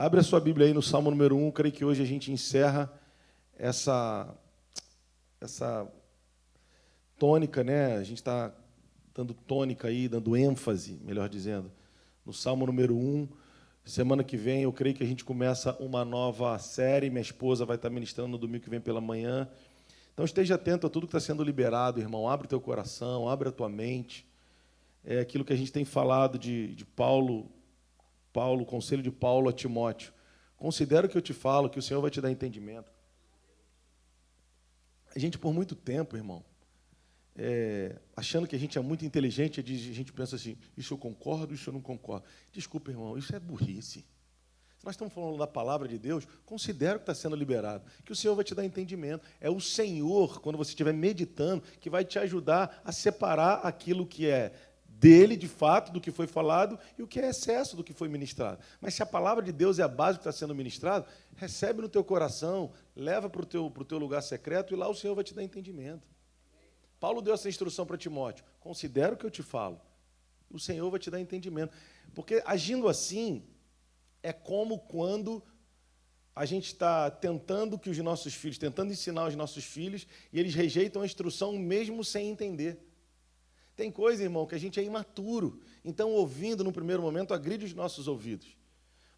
Abre a sua Bíblia aí no Salmo número 1, creio que hoje a gente encerra essa tônica, né? A gente está dando tônica aí, dando ênfase, melhor dizendo, no Salmo número 1. Semana que vem, eu creio que a gente começa uma nova série, minha esposa vai estar ministrando no domingo que vem pela manhã. Então esteja atento a tudo que está sendo liberado, irmão. Abre o teu coração, abre a tua mente. É aquilo que a gente tem falado de Paulo, o conselho de Paulo a Timóteo. Considera o que eu te falo, que o Senhor vai te dar entendimento. A gente, por muito tempo, irmão, achando que a gente é muito inteligente, a gente pensa assim, isso eu concordo, isso eu não concordo. Desculpa, irmão, isso é burrice. Se nós estamos falando da palavra de Deus, considera o que está sendo liberado, que o Senhor vai te dar entendimento. É o Senhor, quando você estiver meditando, que vai te ajudar a separar aquilo que é dele, de fato, do que foi falado, e o que é excesso do que foi ministrado. Mas se a palavra de Deus é a base do que está sendo ministrado, recebe no teu coração, leva para o teu lugar secreto, e lá o Senhor vai te dar entendimento. Paulo deu essa instrução para Timóteo, considera o que eu te falo, o Senhor vai te dar entendimento. Porque agindo assim, é como quando a gente está tentando que os nossos filhos, tentando ensinar os nossos filhos, e eles rejeitam a instrução mesmo sem entender. Tem coisa, irmão, que a gente é imaturo. Então, ouvindo, no primeiro momento, agride os nossos ouvidos.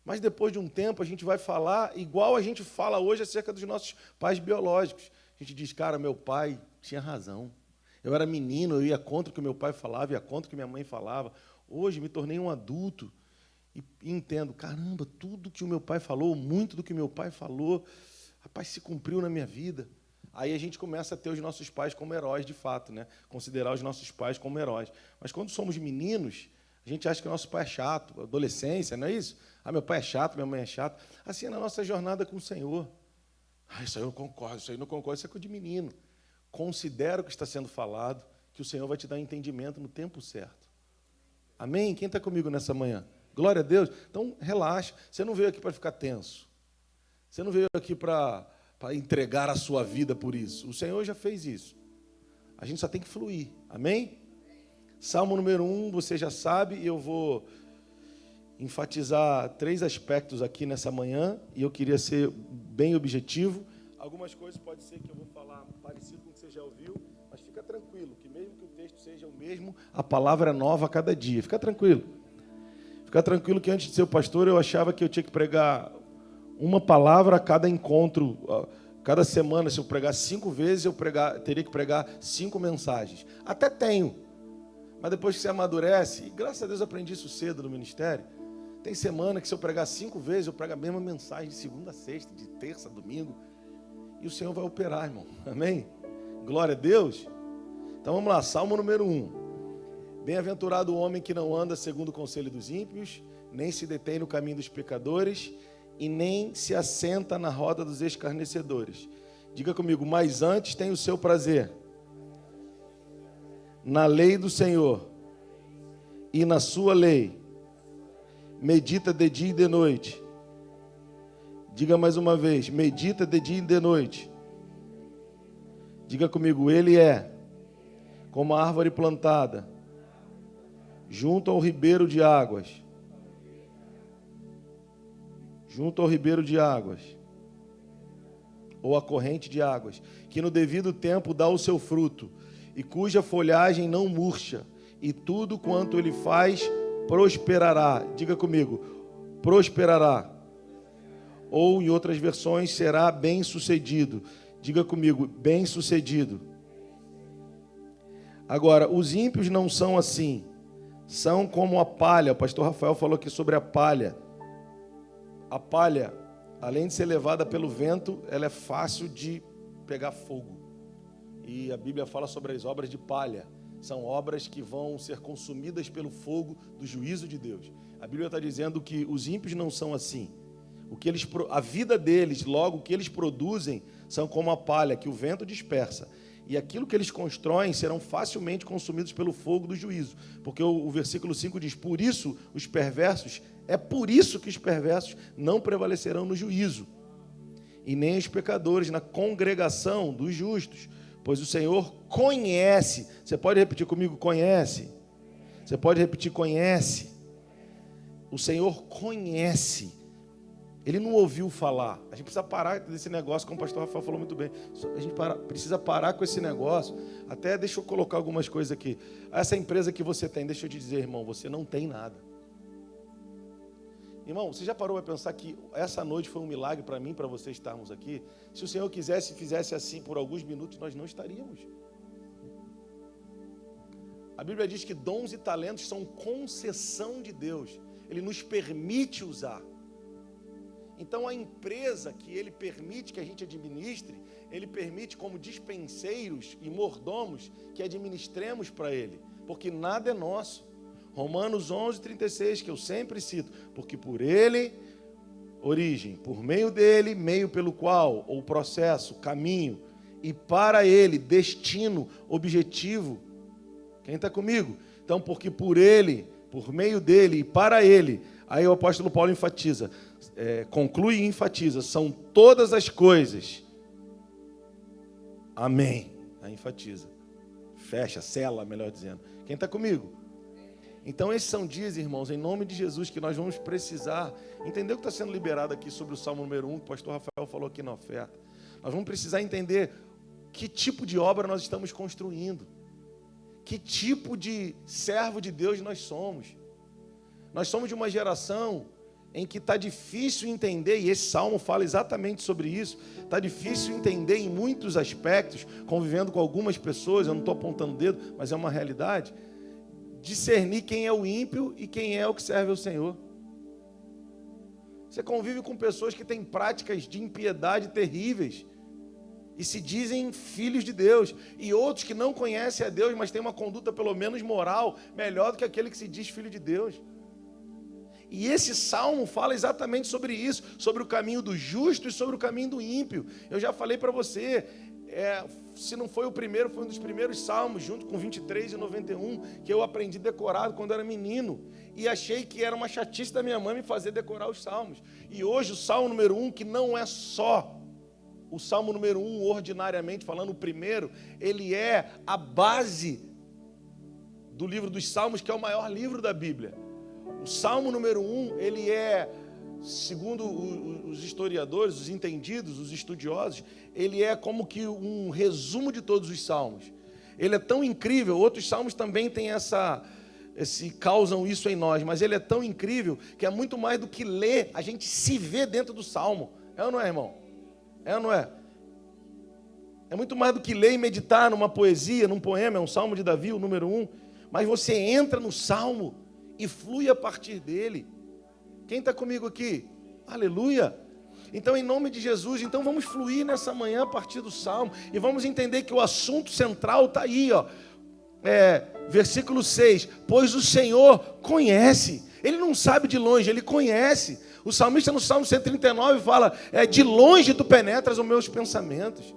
Mas, depois de um tempo, a gente vai falar igual a gente fala hoje acerca dos nossos pais biológicos. A gente diz, cara, meu pai tinha razão. Eu era menino, eu ia contra o que o meu pai falava, ia contra o que minha mãe falava. Hoje, me tornei um adulto e entendo, caramba, tudo que o meu pai falou, muito do que o meu pai falou, rapaz, se cumpriu na minha vida. Aí a gente começa a ter os nossos pais como heróis, de fato, né? Considerar os nossos pais como heróis. Mas quando somos meninos, a gente acha que o nosso pai é chato, adolescência, não é isso? Ah, meu pai é chato, minha mãe é chata. Assim é na nossa jornada com o Senhor. Ah, isso aí eu concordo, isso aí eu não concordo, isso é coisa de menino. Considera o que está sendo falado, que o Senhor vai te dar entendimento no tempo certo. Amém? Quem está comigo nessa manhã? Glória a Deus. Então, relaxa. Você não veio aqui para ficar tenso. Você não veio aqui para entregar a sua vida por isso. O Senhor já fez isso. A gente só tem que fluir. Amém? Salmo número 1, você já sabe, e eu vou enfatizar 3 aspectos aqui nessa manhã, e eu queria ser bem objetivo. Algumas coisas pode ser que eu vou falar parecido com o que você já ouviu, mas fica tranquilo, que mesmo que o texto seja o mesmo, a palavra é nova a cada dia. Fica tranquilo. Fica tranquilo que antes de ser o pastor, eu achava que eu tinha que pregar uma palavra a cada encontro, cada semana. Se eu pregar 5 vezes, eu teria que pregar 5 mensagens. Até tenho, mas depois que você amadurece, e graças a Deus eu aprendi isso cedo no ministério, tem semana que se eu pregar 5 vezes, eu prego a mesma mensagem de segunda a sexta, de terça a domingo, e o Senhor vai operar, irmão. Amém? Glória a Deus. Então vamos lá, Salmo número 1. Bem-aventurado o homem que não anda segundo o conselho dos ímpios, nem se detém no caminho dos pecadores, e nem se assenta na roda dos escarnecedores. Diga comigo, mas antes tem o seu prazer na lei do Senhor, e na sua lei medita de dia e de noite. Diga mais uma vez, medita de dia e de noite. Diga comigo, ele é como a árvore plantada junto ao ribeiro de águas. Junto ao ribeiro de águas, ou a corrente de águas, que no devido tempo dá o seu fruto, e cuja folhagem não murcha, e tudo quanto ele faz prosperará. Diga comigo, prosperará. Ou, em outras versões, será bem-sucedido. Diga comigo, bem-sucedido. Agora, os ímpios não são assim, são como a palha. O pastor Rafael falou aqui sobre a palha. A palha, além de ser levada pelo vento, ela é fácil de pegar fogo. E a Bíblia fala sobre as obras de palha. São obras que vão ser consumidas pelo fogo do juízo de Deus. A Bíblia está dizendo que os ímpios não são assim. A vida deles, logo, o que eles produzem, são como a palha que o vento dispersa. E aquilo que eles constroem serão facilmente consumidos pelo fogo do juízo. Porque o versículo 5 diz, é por isso que os perversos não prevalecerão no juízo, e nem os pecadores na congregação dos justos, pois o Senhor conhece. Você pode repetir comigo, conhece? Você pode repetir, conhece? O Senhor conhece Ele não ouviu falar. A gente precisa parar desse negócio, como o pastor Rafael falou muito bem. A gente precisa parar com esse negócio. Até deixa eu colocar algumas coisas aqui. Essa empresa que você tem, deixa eu te dizer, irmão, você não tem nada. Irmão, você já parou para pensar que essa noite foi um milagre para mim, para você estarmos aqui? Se o Senhor quisesse e fizesse assim por alguns minutos, nós não estaríamos. A Bíblia diz que dons e talentos são concessão de Deus. Ele nos permite usar. Então, a empresa que Ele permite que a gente administre, Ele permite como dispenseiros e mordomos que administremos para Ele, porque nada é nosso. Romanos 11:36, que eu sempre cito, porque por Ele, origem, por meio dEle, meio pelo qual, ou processo, caminho, e para Ele, destino, objetivo. Quem está comigo? Então, porque por Ele, por meio dEle e para Ele, aí o apóstolo Paulo enfatiza, conclui e enfatiza, são todas as coisas. Amém. Aí enfatiza. Fecha, sela, melhor dizendo. Quem está comigo? Então esses são dias, irmãos, em nome de Jesus, que nós vamos precisar entender o que está sendo liberado aqui sobre o Salmo número 1, que o pastor Rafael falou aqui na oferta. Nós vamos precisar entender que tipo de obra nós estamos construindo. Que tipo de servo de Deus nós somos. Nós somos de uma geração em que está difícil entender, e esse salmo fala exatamente sobre isso, está difícil entender em muitos aspectos, convivendo com algumas pessoas, eu não estou apontando o dedo, mas é uma realidade, discernir quem é o ímpio e quem é o que serve ao Senhor. Você convive com pessoas que têm práticas de impiedade terríveis, e se dizem filhos de Deus, e outros que não conhecem a Deus, mas têm uma conduta pelo menos moral, melhor do que aquele que se diz filho de Deus. E esse salmo fala exatamente sobre isso, sobre o caminho do justo e sobre o caminho do ímpio. Eu já falei para você, se não foi o primeiro, foi um dos primeiros salmos, junto com 23 e 91, que eu aprendi decorado quando era menino. E achei que era uma chatice da minha mãe me fazer decorar os salmos. E hoje o salmo número 1, que não é só o salmo número 1, ordinariamente falando, o primeiro, ele é a base do livro dos salmos, que é o maior livro da Bíblia. O Salmo número 1, ele é, segundo os historiadores, os entendidos, os estudiosos, ele é como que um resumo de todos os salmos. Ele é tão incrível, outros salmos também têm causam isso em nós, mas ele é tão incrível que é muito mais do que ler, a gente se vê dentro do salmo. É ou não é, irmão? É ou não é? É muito mais do que ler e meditar numa poesia, num poema, é um salmo de Davi, o número 1, mas você entra no salmo e flui a partir dele. Quem está comigo aqui? Aleluia! Então, em nome de Jesus, então vamos fluir nessa manhã a partir do Salmo, e vamos entender que o assunto central está aí, ó. Versículo 6, pois o Senhor conhece, Ele não sabe de longe, Ele conhece. O salmista no Salmo 139 fala, de longe tu penetras os meus pensamentos.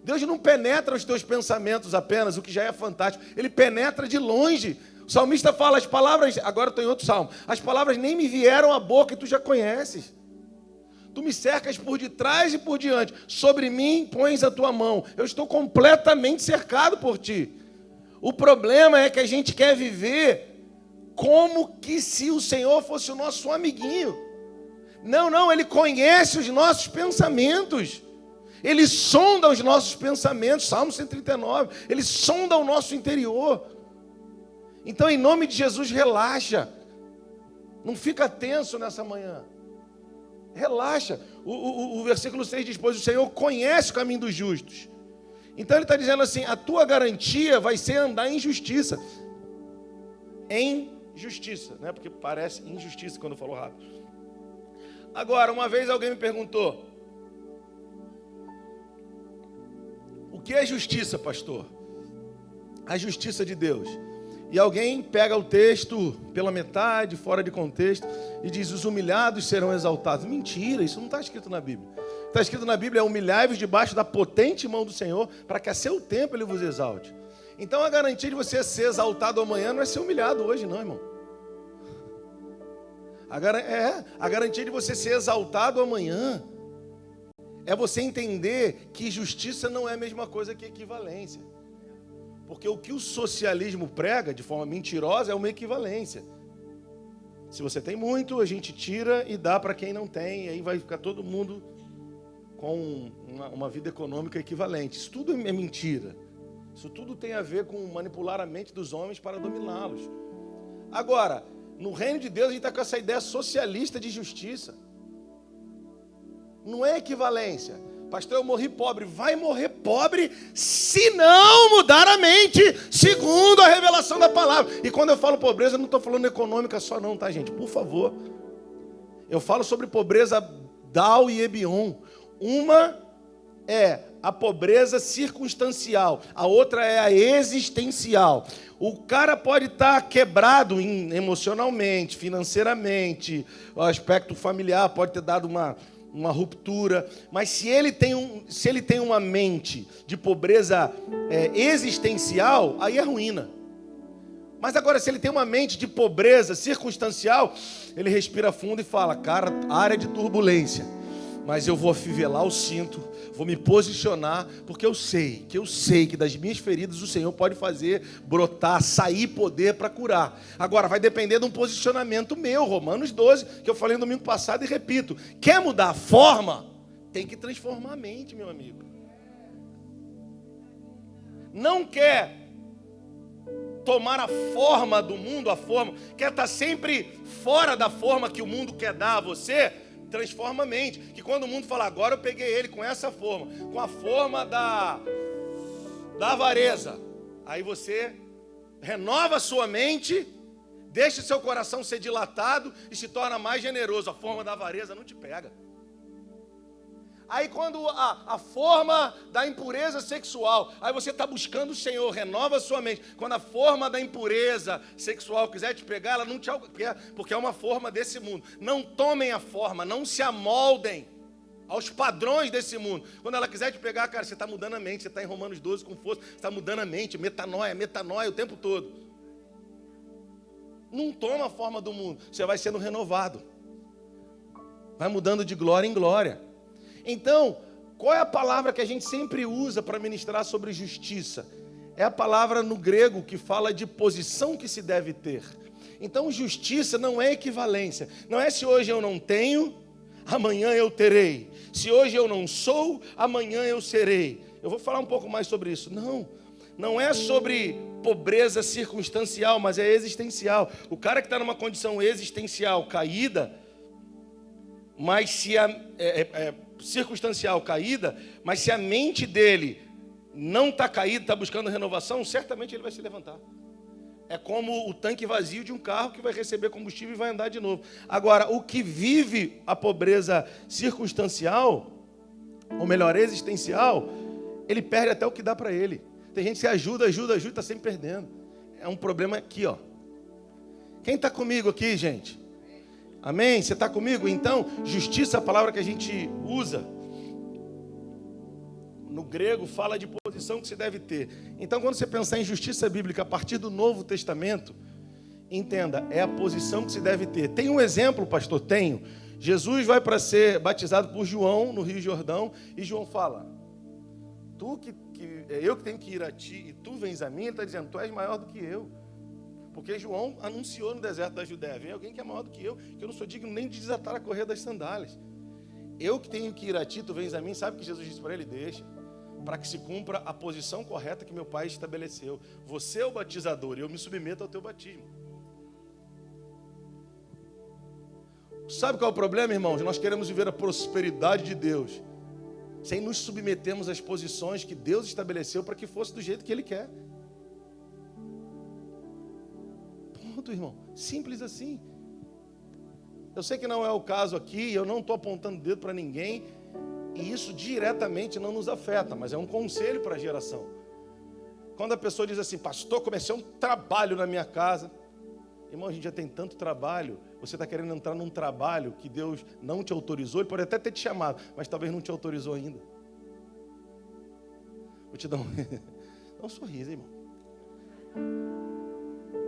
Deus não penetra os teus pensamentos apenas, o que já é fantástico, Ele penetra de longe. O salmista fala, as palavras, agora estou em outro salmo, as palavras nem me vieram à boca e tu já conheces. Tu me cercas por detrás e por diante, sobre mim pões a tua mão, eu estou completamente cercado por ti. O problema é que a gente quer viver como que se o Senhor fosse o nosso amiguinho. Não, Ele conhece os nossos pensamentos. Ele sonda os nossos pensamentos, Salmo 139, Ele sonda o nosso interior. Então, em nome de Jesus, relaxa. Não fica tenso nessa manhã. Relaxa. O versículo 6 diz, pois o Senhor conhece o caminho dos justos. Então, ele está dizendo assim, a tua garantia vai ser andar em justiça. Em justiça, né? Porque parece injustiça quando eu falo rápido. Agora, uma vez alguém me perguntou, o que é justiça, pastor? A justiça de Deus. E alguém pega o texto pela metade, fora de contexto, e diz, os humilhados serão exaltados. Mentira, isso não está escrito na Bíblia. Está escrito na Bíblia, humilhai-vos debaixo da potente mão do Senhor, para que a seu tempo Ele vos exalte. Então a garantia de você ser exaltado amanhã não é ser humilhado hoje, não, irmão. A garantia de você ser exaltado amanhã é você entender que justiça não é a mesma coisa que equivalência. Porque o que o socialismo prega de forma mentirosa é uma equivalência. Se você tem muito, a gente tira e dá para quem não tem, e aí vai ficar todo mundo com uma vida econômica equivalente. Isso tudo é mentira. Isso tudo tem a ver com manipular a mente dos homens para dominá-los. Agora, no reino de Deus, a gente está com essa ideia socialista de justiça. Não é equivalência. Pastor, eu morri pobre. Vai morrer pobre se não mudar a mente, segundo a revelação da palavra. E quando eu falo pobreza, eu não estou falando econômica só não, tá, gente? Por favor. Eu falo sobre pobreza Dal e Ebion. Uma é a pobreza circunstancial, a outra é a existencial. O cara pode estar quebrado emocionalmente, financeiramente, o aspecto familiar pode ter dado uma ruptura, mas se ele tem uma mente de pobreza existencial, aí é ruína. Mas agora, se ele tem uma mente de pobreza circunstancial, ele respira fundo e fala, cara, área de turbulência, mas eu vou afivelar o cinto, vou me posicionar, porque eu sei que das minhas feridas o Senhor pode fazer brotar, sair poder para curar. Agora, vai depender de um posicionamento meu, Romanos 12, que eu falei no domingo passado e repito. Quer mudar a forma? Tem que transformar a mente, meu amigo. Não quer tomar a forma do mundo, quer estar sempre fora da forma que o mundo quer dar a você? Transforma a mente, que quando o mundo fala, agora eu peguei ele com essa forma, com a forma da avareza, aí você renova a sua mente, deixa o seu coração ser dilatado e se torna mais generoso. A forma da avareza não te pega. Aí quando a forma da impureza sexual, aí você está buscando o Senhor, renova a sua mente. Quando a forma da impureza sexual quiser te pegar, ela não te alcança, porque é uma forma desse mundo. Não tomem a forma, não se amoldem aos padrões desse mundo. Quando ela quiser te pegar, cara, você está mudando a mente, você está em Romanos 12 com força, você está mudando a mente, metanoia o tempo todo. Não toma a forma do mundo, você vai sendo renovado. Vai mudando de glória em glória. Então, qual é a palavra que a gente sempre usa para ministrar sobre justiça? É a palavra no grego que fala de posição que se deve ter. Então, justiça não é equivalência. Não é se hoje eu não tenho, amanhã eu terei. Se hoje eu não sou, amanhã eu serei. Eu vou falar um pouco mais sobre isso. Não é sobre pobreza circunstancial, mas é existencial. O cara que está numa condição existencial caída, mas se circunstancial caída, mas se a mente dele não está caída, está buscando renovação, certamente ele vai se levantar. É como o tanque vazio de um carro que vai receber combustível e vai andar de novo. Agora, o que vive a pobreza circunstancial, ou melhor, existencial, ele perde até o que dá para ele. Tem gente que ajuda e está sempre perdendo. É um problema aqui, ó. Quem está comigo aqui, gente? Amém? Você está comigo? Então, justiça é a palavra que a gente usa. No grego fala de posição que se deve ter. Então, quando você pensar em justiça bíblica a partir do Novo Testamento, entenda, é a posição que se deve ter. Tem um exemplo, pastor? Tenho. Jesus vai para ser batizado por João no Rio Jordão e João fala, eu que tenho que ir a ti e tu vens a mim. Ele está dizendo, tu és maior do que eu. Porque João anunciou no deserto da Judéia, vem alguém que é maior do que eu não sou digno nem de desatar a correia das sandálias. Eu que tenho que ir a ti, tu vens a mim. Sabe o que Jesus disse para ele? Deixa, para que se cumpra a posição correta que meu Pai estabeleceu. Você é o batizador e eu me submeto ao teu batismo. Sabe qual é o problema, irmãos? Nós queremos viver a prosperidade de Deus sem nos submetermos às posições que Deus estabeleceu para que fosse do jeito que Ele quer. Irmão, simples assim. Eu sei que não é o caso aqui, eu não estou apontando dedo para ninguém, e isso diretamente não nos afeta, mas é um conselho para a geração. Quando a pessoa diz assim, pastor, comecei um trabalho na minha casa. Irmão, a gente já tem tanto trabalho, você está querendo entrar num trabalho que Deus não te autorizou, Ele pode até ter te chamado, mas talvez não te autorizou ainda. Vou te dar um sorriso, irmão.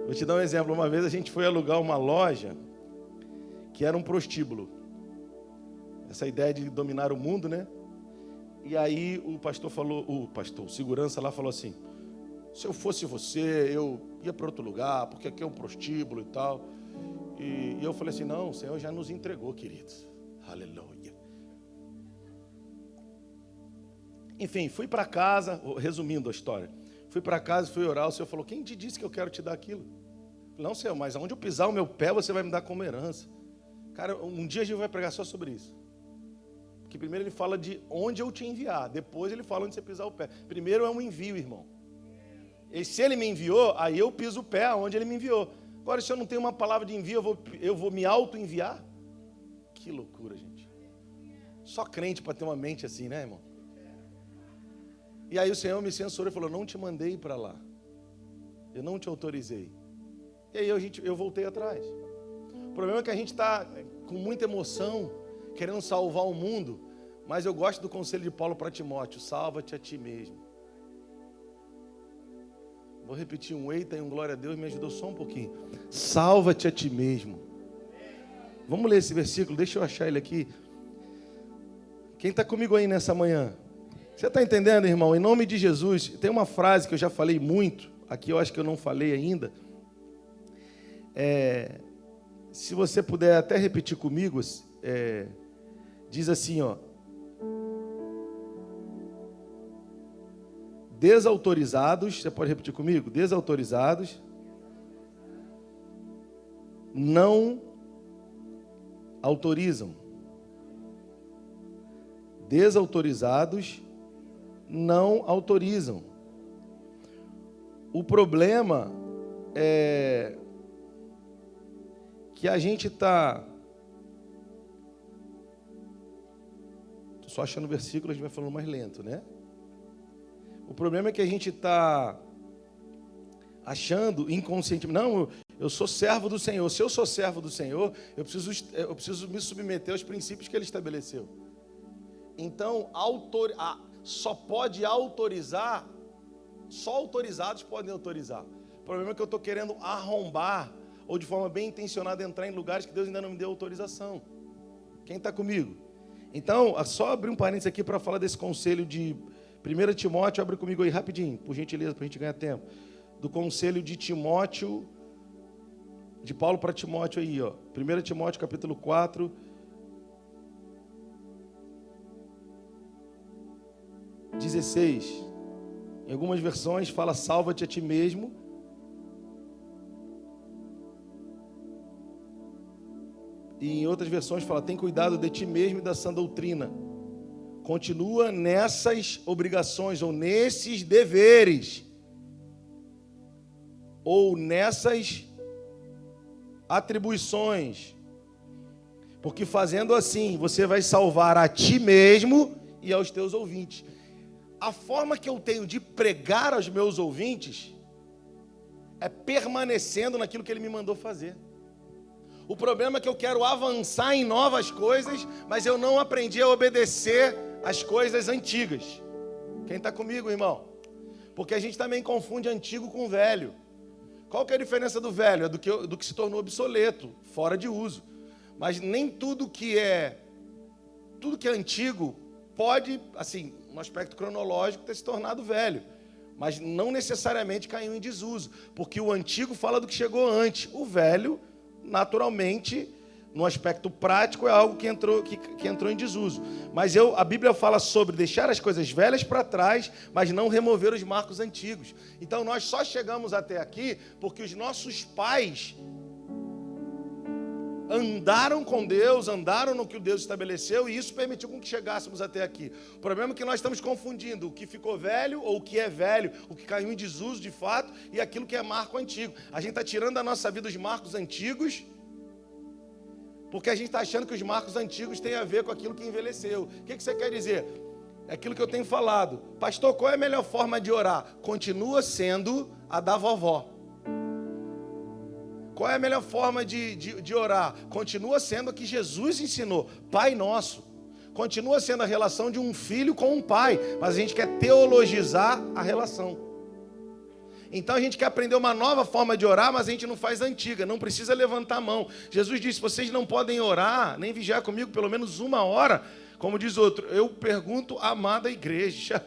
Vou te dar um exemplo. Uma vez a gente foi alugar uma loja que era um prostíbulo. Essa ideia de dominar o mundo, né? E aí o segurança lá falou assim, se eu fosse você, eu ia para outro lugar, porque aqui é um prostíbulo e tal. E eu falei assim, não, o Senhor já nos entregou, queridos. Aleluia. Enfim, fui para casa, resumindo a história. Fui para casa, fui orar, o Senhor falou, quem te disse que eu quero te dar aquilo? Não, Senhor, mas aonde eu pisar o meu pé, você vai me dar como herança. Cara, um dia a gente vai pregar só sobre isso. Porque primeiro ele fala de onde eu te enviar, depois ele fala onde você pisar o pé. Primeiro é um envio, irmão. E se ele me enviou, aí eu piso o pé aonde ele me enviou. Agora, se eu não tenho uma palavra de envio, eu vou me auto-enviar? Que loucura, gente. Só crente para ter uma mente assim, né, irmão? E aí o Senhor me censurou e falou, não te mandei para lá. Eu não te autorizei. E aí eu voltei atrás. O problema é que a gente está com muita emoção, querendo salvar o mundo, mas eu gosto do conselho de Paulo para Timóteo, salva-te a ti mesmo. Vou repetir um eita e um glória a Deus, me ajudou só um pouquinho. Salva-te a ti mesmo. Vamos ler esse versículo, deixa eu achar ele aqui. Quem está comigo aí nessa manhã? Você está entendendo, irmão? Em nome de Jesus, tem uma frase que eu já falei muito, aqui eu acho que eu não falei ainda. Se você puder até repetir comigo, diz assim, ó. Desautorizados, você pode repetir comigo? Desautorizados não autorizam. Desautorizados não autorizam. O problema é que a gente está... Estou só achando o versículo, a gente vai falando mais lento, né? O problema é que a gente está achando inconscientemente, não, eu sou servo do Senhor. Se eu sou servo do Senhor, eu preciso me submeter aos princípios que Ele estabeleceu. Então, só pode autorizar, só autorizados podem autorizar. O problema é que eu estou querendo arrombar, ou de forma bem intencionada, entrar em lugares que Deus ainda não me deu autorização. Quem está comigo? Então, só abrir um parênteses aqui para falar desse conselho de 1 Timóteo, abre comigo aí rapidinho, por gentileza, para a gente ganhar tempo. Do conselho de Timóteo, de Paulo para Timóteo aí, ó. 1 Timóteo capítulo 4, 16. Em algumas versões fala salva-te a ti mesmo. E em outras versões fala tem cuidado de ti mesmo e da sã doutrina. Continua nessas obrigações, ou nesses deveres, ou nessas atribuições, porque fazendo assim, você vai salvar a ti mesmo e aos teus ouvintes. A forma que eu tenho de pregar aos meus ouvintes é permanecendo naquilo que Ele me mandou fazer. O problema é que eu quero avançar em novas coisas, mas eu não aprendi a obedecer as coisas antigas. Quem está comigo, irmão? Porque a gente também confunde antigo com velho. Qual que é a diferença do velho? É do que se tornou obsoleto, fora de uso. Mas nem tudo que é antigo pode, assim, no aspecto cronológico, ter se tornado velho. Mas não necessariamente caiu em desuso. Porque o antigo fala do que chegou antes. O velho, naturalmente, no aspecto prático, é algo que entrou em desuso. Mas a Bíblia fala sobre deixar as coisas velhas para trás, mas não remover os marcos antigos. Então nós só chegamos até aqui porque os nossos pais andaram com Deus, andaram no que o Deus estabeleceu, e isso permitiu com que chegássemos até aqui. O problema é que nós estamos confundindo o que ficou velho, ou o que é velho, o que caiu em desuso de fato, e aquilo que é marco antigo. A gente está tirando da nossa vida os marcos antigos, porque a gente está achando que os marcos antigos têm a ver com aquilo que envelheceu. O que você quer dizer? É aquilo que eu tenho falado. Pastor, qual é a melhor forma de orar? Continua sendo a da vovó. Qual é a melhor forma de orar? Continua sendo a que Jesus ensinou. Pai nosso. Continua sendo a relação de um filho com um pai. Mas a gente quer teologizar a relação. Então a gente quer aprender uma nova forma de orar, mas a gente não faz a antiga, não precisa levantar a mão. Jesus disse, vocês não podem orar, nem vigiar comigo pelo menos 1 hora. Como diz outro, eu pergunto à amada igreja,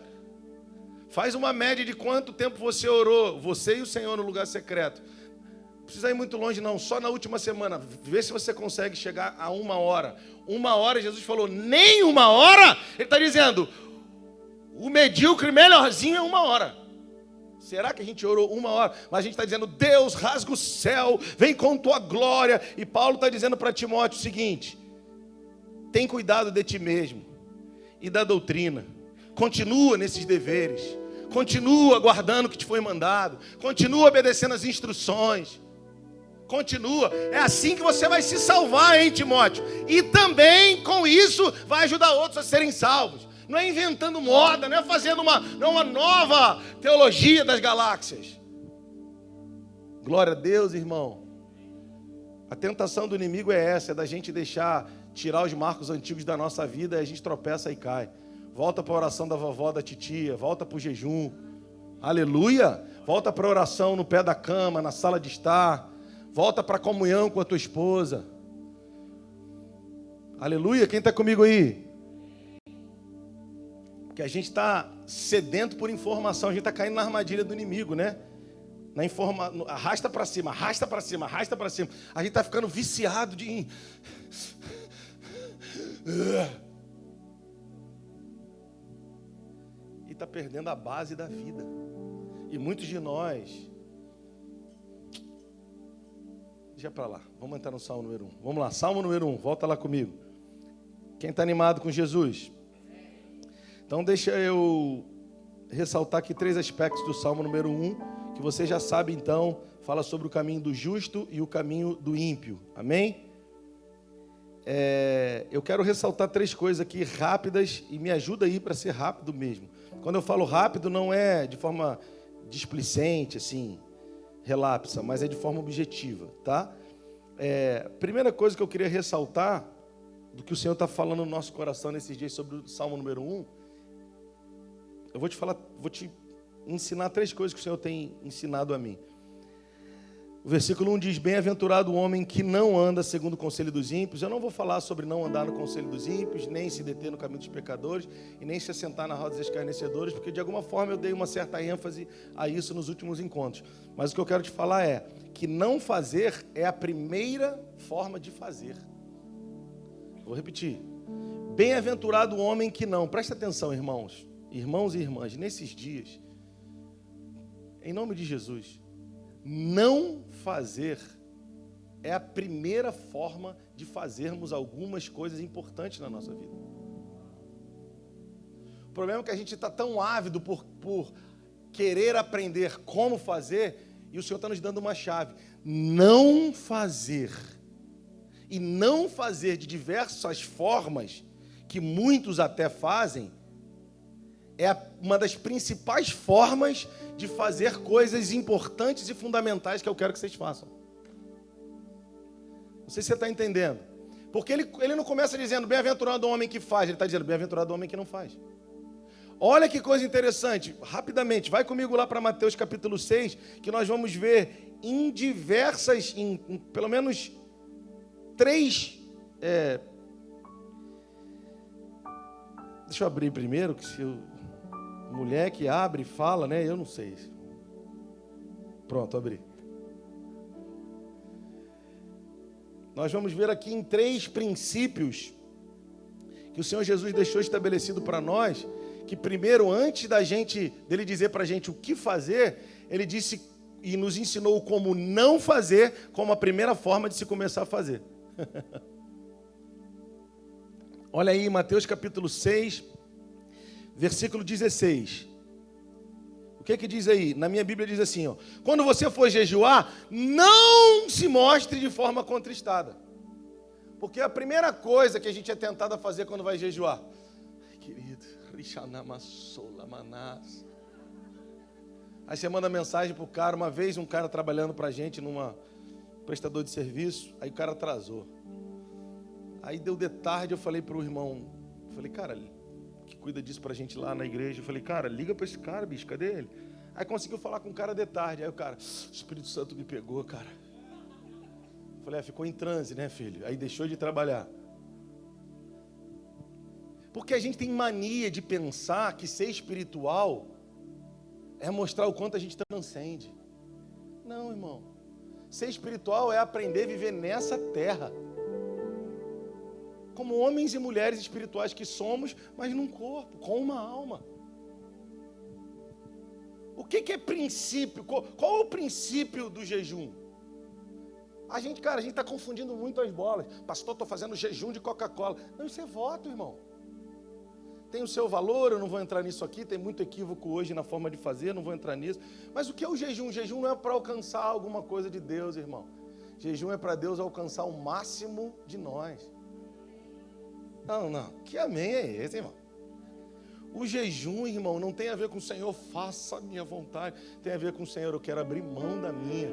faz uma média de quanto tempo você orou, você e o Senhor no lugar secreto. Não precisa ir muito longe, não. Só na última semana. Vê se você consegue chegar a 1 hora. 1 hora, Jesus falou, nem 1 hora? Ele está dizendo, o medíocre melhorzinho é 1 hora. Será que a gente orou 1 hora? Mas a gente está dizendo, Deus, rasga o céu, vem com tua glória. E Paulo está dizendo para Timóteo o seguinte, tem cuidado de ti mesmo e da doutrina. Continua nesses deveres. Continua guardando o que te foi mandado. Continua obedecendo as instruções. Continua. É assim que você vai se salvar, hein, Timóteo? E também, com isso, vai ajudar outros a serem salvos. Não é inventando moda, não é fazendo uma nova teologia das galáxias. Glória a Deus, irmão. A tentação do inimigo é essa, é da gente tirar os marcos antigos da nossa vida e a gente tropeça e cai. Volta para a oração da vovó, da titia, volta para o jejum. Aleluia! Volta para a oração no pé da cama, na sala de estar. Volta para a comunhão com a tua esposa. Aleluia! Quem está comigo aí? Porque a gente está sedento por informação, a gente está caindo na armadilha do inimigo, né? Arrasta para cima, arrasta para cima, arrasta para cima. A gente está ficando viciado de... E está perdendo a base da vida. E muitos de nós... Deixa para lá, vamos entrar no Salmo número 1. Vamos lá, Salmo número 1, volta lá comigo. Quem está animado com Jesus? Então deixa eu ressaltar aqui 3 aspectos do Salmo número 1, que você já sabe então, fala sobre o caminho do justo e o caminho do ímpio. Amém? Eu quero ressaltar 3 coisas aqui rápidas e me ajuda aí para ser rápido mesmo. Quando eu falo rápido não é de forma displicente, assim, relapsa, mas é de forma objetiva, tá? Primeira coisa que eu queria ressaltar do que o Senhor está falando no nosso coração nesses dias sobre o Salmo número 1, eu vou te ensinar 3 coisas que o Senhor tem ensinado a mim. O versículo 1 diz, bem-aventurado o homem que não anda segundo o conselho dos ímpios. Eu não vou falar sobre não andar no conselho dos ímpios, nem se deter no caminho dos pecadores, e nem se assentar na roda dos escarnecedores, porque de alguma forma eu dei uma certa ênfase a isso nos últimos encontros. Mas o que eu quero te falar é que não fazer é a primeira forma de fazer. Vou repetir. Bem-aventurado o homem que não. Presta atenção, irmãos e irmãs, nesses dias, em nome de Jesus, não fazer é a primeira forma de fazermos algumas coisas importantes na nossa vida. O problema é que a gente está tão ávido por querer aprender como fazer, e o Senhor está nos dando uma chave. Não fazer. E não fazer de diversas formas, que muitos até fazem, é uma das principais formas de fazer coisas importantes e fundamentais que eu quero que vocês façam. Não sei se você está entendendo. Porque ele não começa dizendo, bem-aventurado o homem que faz. Ele está dizendo, bem-aventurado o homem que não faz. Olha que coisa interessante. Rapidamente, vai comigo lá para Mateus capítulo 6, que nós vamos ver em pelo menos 3... Deixa eu abrir primeiro, que se mulher que abre e fala, né? Eu não sei. Pronto, abri. Nós vamos ver aqui em 3 princípios que o Senhor Jesus deixou estabelecido para nós, que primeiro, antes dele dizer para a gente o que fazer, ele disse e nos ensinou como não fazer, como a primeira forma de se começar a fazer. Olha aí, Mateus capítulo 6, versículo 16. O que diz aí? Na minha Bíblia diz assim, ó, quando você for jejuar, não se mostre de forma contristada. Porque a primeira coisa que a gente é tentado a fazer quando vai jejuar, querido, aí você manda mensagem pro cara, uma vez um cara trabalhando pra gente numa prestador de serviço, aí o cara atrasou. Aí deu de tarde, eu falei pro irmão, cara, que cuida disso pra gente lá na igreja, eu falei, cara, liga pra esse cara, bicho, cadê ele? Aí conseguiu falar com o cara de tarde, aí o cara, o Espírito Santo me pegou, cara. Eu falei, ficou em transe, né, filho? Aí deixou de trabalhar. Porque a gente tem mania de pensar que ser espiritual é mostrar o quanto a gente transcende. Não, irmão. Ser espiritual é aprender a viver nessa terra. Como homens e mulheres espirituais que somos, mas num corpo, com uma alma. O que é princípio? Qual é o princípio do jejum? A gente está confundindo muito as bolas. Pastor, estou fazendo jejum de Coca-Cola. Não, isso é voto, irmão. Tem o seu valor, eu não vou entrar nisso aqui, tem muito equívoco hoje na forma de fazer, não vou entrar nisso. Mas o que é o jejum? O jejum não é para alcançar alguma coisa de Deus, irmão. Jejum é para Deus alcançar o máximo de nós. Não, que amém é esse, irmão? O jejum, irmão, não tem a ver com o Senhor, faça a minha vontade. Tem a ver com o Senhor, eu quero abrir mão da minha.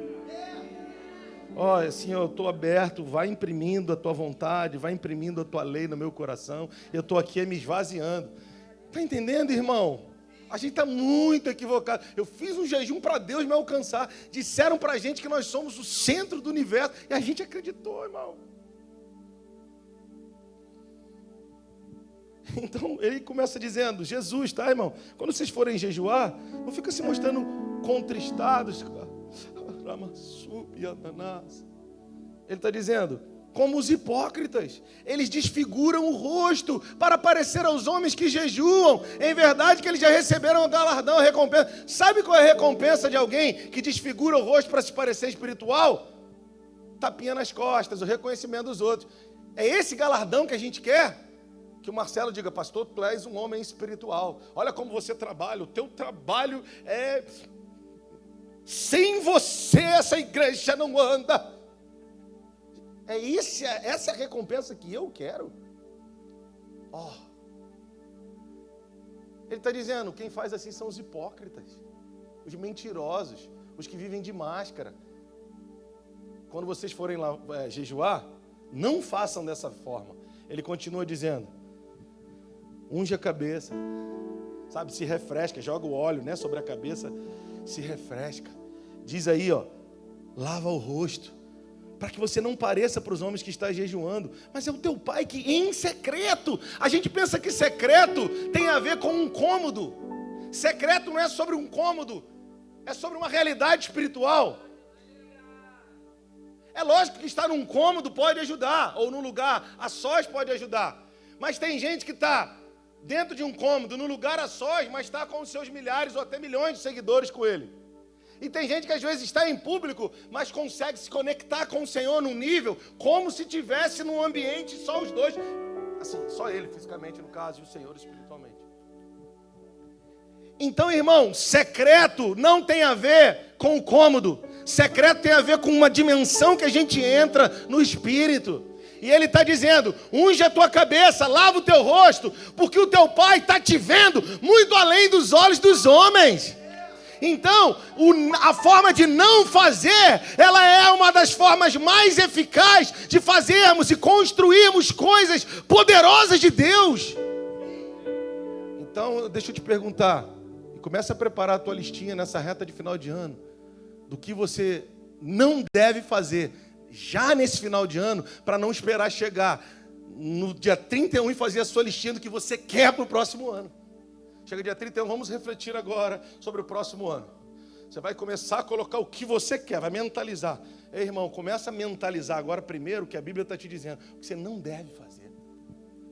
Olha, Senhor, eu estou aberto, vai imprimindo a tua vontade, vai imprimindo a tua lei no meu coração. Eu estou aqui me esvaziando. Está entendendo, irmão? A gente está muito equivocado. Eu fiz um jejum para Deus me alcançar. Disseram para a gente que nós somos o centro do universo. E a gente acreditou, irmão. Então, ele começa dizendo, Jesus, tá, irmão? Quando vocês forem jejuar, não fica se mostrando contristados. Ele está dizendo, como os hipócritas, eles desfiguram o rosto para parecer aos homens que jejuam. Em verdade que eles já receberam o galardão, a recompensa. Sabe qual é a recompensa de alguém que desfigura o rosto para se parecer espiritual? Tapinha nas costas, o reconhecimento dos outros. É esse galardão que a gente quer? Que o Marcelo diga, pastor, tu és um homem espiritual. Olha como você trabalha, o teu trabalho é... Sem você essa igreja não anda. Essa é a recompensa que eu quero. Ele está dizendo, quem faz assim são os hipócritas, os mentirosos, os que vivem de máscara. Quando vocês forem lá jejuar, não façam dessa forma. Ele continua dizendo, unge a cabeça, sabe, se refresca, joga o óleo, né, sobre a cabeça, se refresca. Diz aí, lava o rosto, para que você não pareça para os homens que está jejuando, mas é o teu pai que em secreto, a gente pensa que secreto tem a ver com um cômodo. Secreto não é sobre um cômodo, é sobre uma realidade espiritual. É lógico que estar num cômodo pode ajudar, ou num lugar a sós pode ajudar, mas tem gente que está dentro de um cômodo, num lugar a sós, mas está com os seus milhares ou até milhões de seguidores com ele. E tem gente que às vezes está em público, mas consegue se conectar com o Senhor num nível, como se estivesse num ambiente só os dois. Assim, só ele fisicamente, no caso, e o Senhor espiritualmente. Então, irmão, secreto não tem a ver com o cômodo. Secreto tem a ver com uma dimensão que a gente entra no Espírito. E ele está dizendo, unge a tua cabeça, lava o teu rosto, porque o teu pai está te vendo muito além dos olhos dos homens. Então, a forma de não fazer, ela é uma das formas mais eficazes de fazermos e construirmos coisas poderosas de Deus. Então, deixa eu te perguntar, e começa a preparar a tua listinha nessa reta de final de ano, do que você não deve fazer já nesse final de ano, para não esperar chegar no dia 31 e fazer a sua listinha do que você quer para o próximo ano. Chega dia 31, vamos refletir agora sobre o próximo ano. Você vai começar a colocar o que você quer, vai mentalizar. Ei, irmão, começa a mentalizar agora primeiro o que a Bíblia está te dizendo. O que você não deve fazer.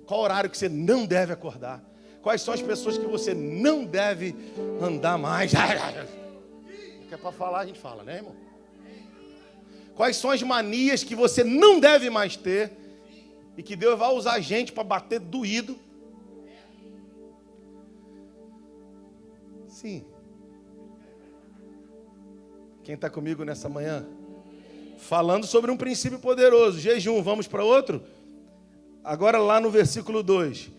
Qual horário que você não deve acordar. Quais são as pessoas que você não deve andar mais. Que é para falar, a gente fala, né, irmão? Quais são as manias que você não deve mais ter e que Deus vai usar a gente para bater doído. Sim. Quem está comigo nessa manhã? Falando sobre um princípio poderoso. Jejum, vamos para outro? Agora lá no versículo 2.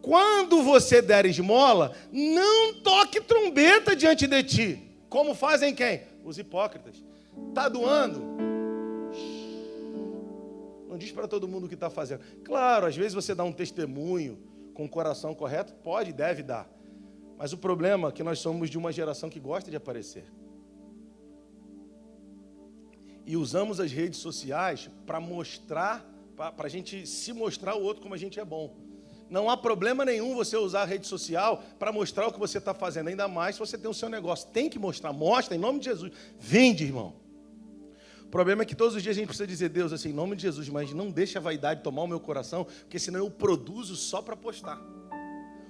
Quando você der esmola, não toque trombeta diante de ti. Como fazem quem? Os hipócritas. Está doando? Não diz para todo mundo o que está fazendo. Claro, às vezes você dá um testemunho com o coração correto, pode e deve dar. Mas o problema é que nós somos de uma geração que gosta de aparecer. E usamos as redes sociais para mostrar, para a gente se mostrar ao outro como a gente é bom. Não há problema nenhum você usar a rede social para mostrar o que você está fazendo. Ainda mais se você tem o seu negócio. Tem que mostrar. Mostra em nome de Jesus. Vende, irmão. O problema é que todos os dias a gente precisa dizer, Deus, assim, em nome de Jesus, mas não deixa a vaidade tomar o meu coração, porque senão eu produzo só para postar.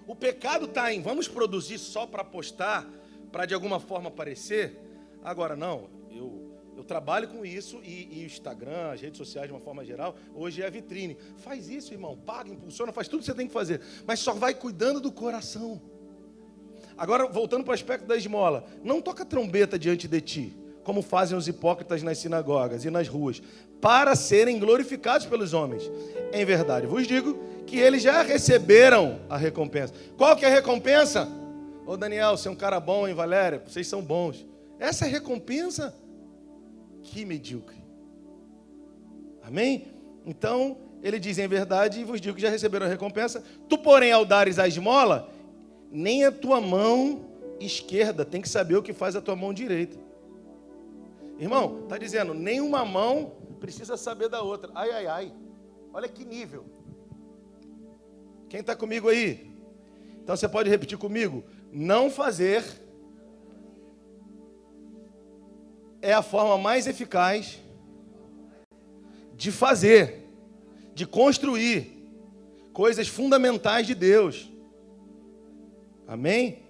O pecado está em vamos produzir só para postar, para de alguma forma aparecer. Agora, não, eu trabalho com isso e o Instagram, as redes sociais de uma forma geral, hoje é a vitrine. Faz isso, irmão, paga, impulsiona, faz tudo que você tem que fazer, mas só vai cuidando do coração. Agora, voltando para o aspecto da esmola, não toca trombeta diante de ti, como fazem os hipócritas nas sinagogas e nas ruas, para serem glorificados pelos homens. Em verdade, vos digo que eles já receberam a recompensa. Qual que é a recompensa? Ô Daniel, você é um cara bom, hein, Valéria? Vocês são bons. Essa é a recompensa? Que medíocre. Amém? Então, ele diz, em verdade, vos digo que já receberam a recompensa. Tu, porém, ao dares a esmola, nem a tua mão esquerda tem que saber o que faz a tua mão direita. Irmão, está dizendo, nenhuma mão precisa saber da outra. Ai, ai, ai. Olha que nível. Quem está comigo aí? Então você pode repetir comigo. Não fazer é a forma mais eficaz de fazer, de construir coisas fundamentais de Deus. Amém?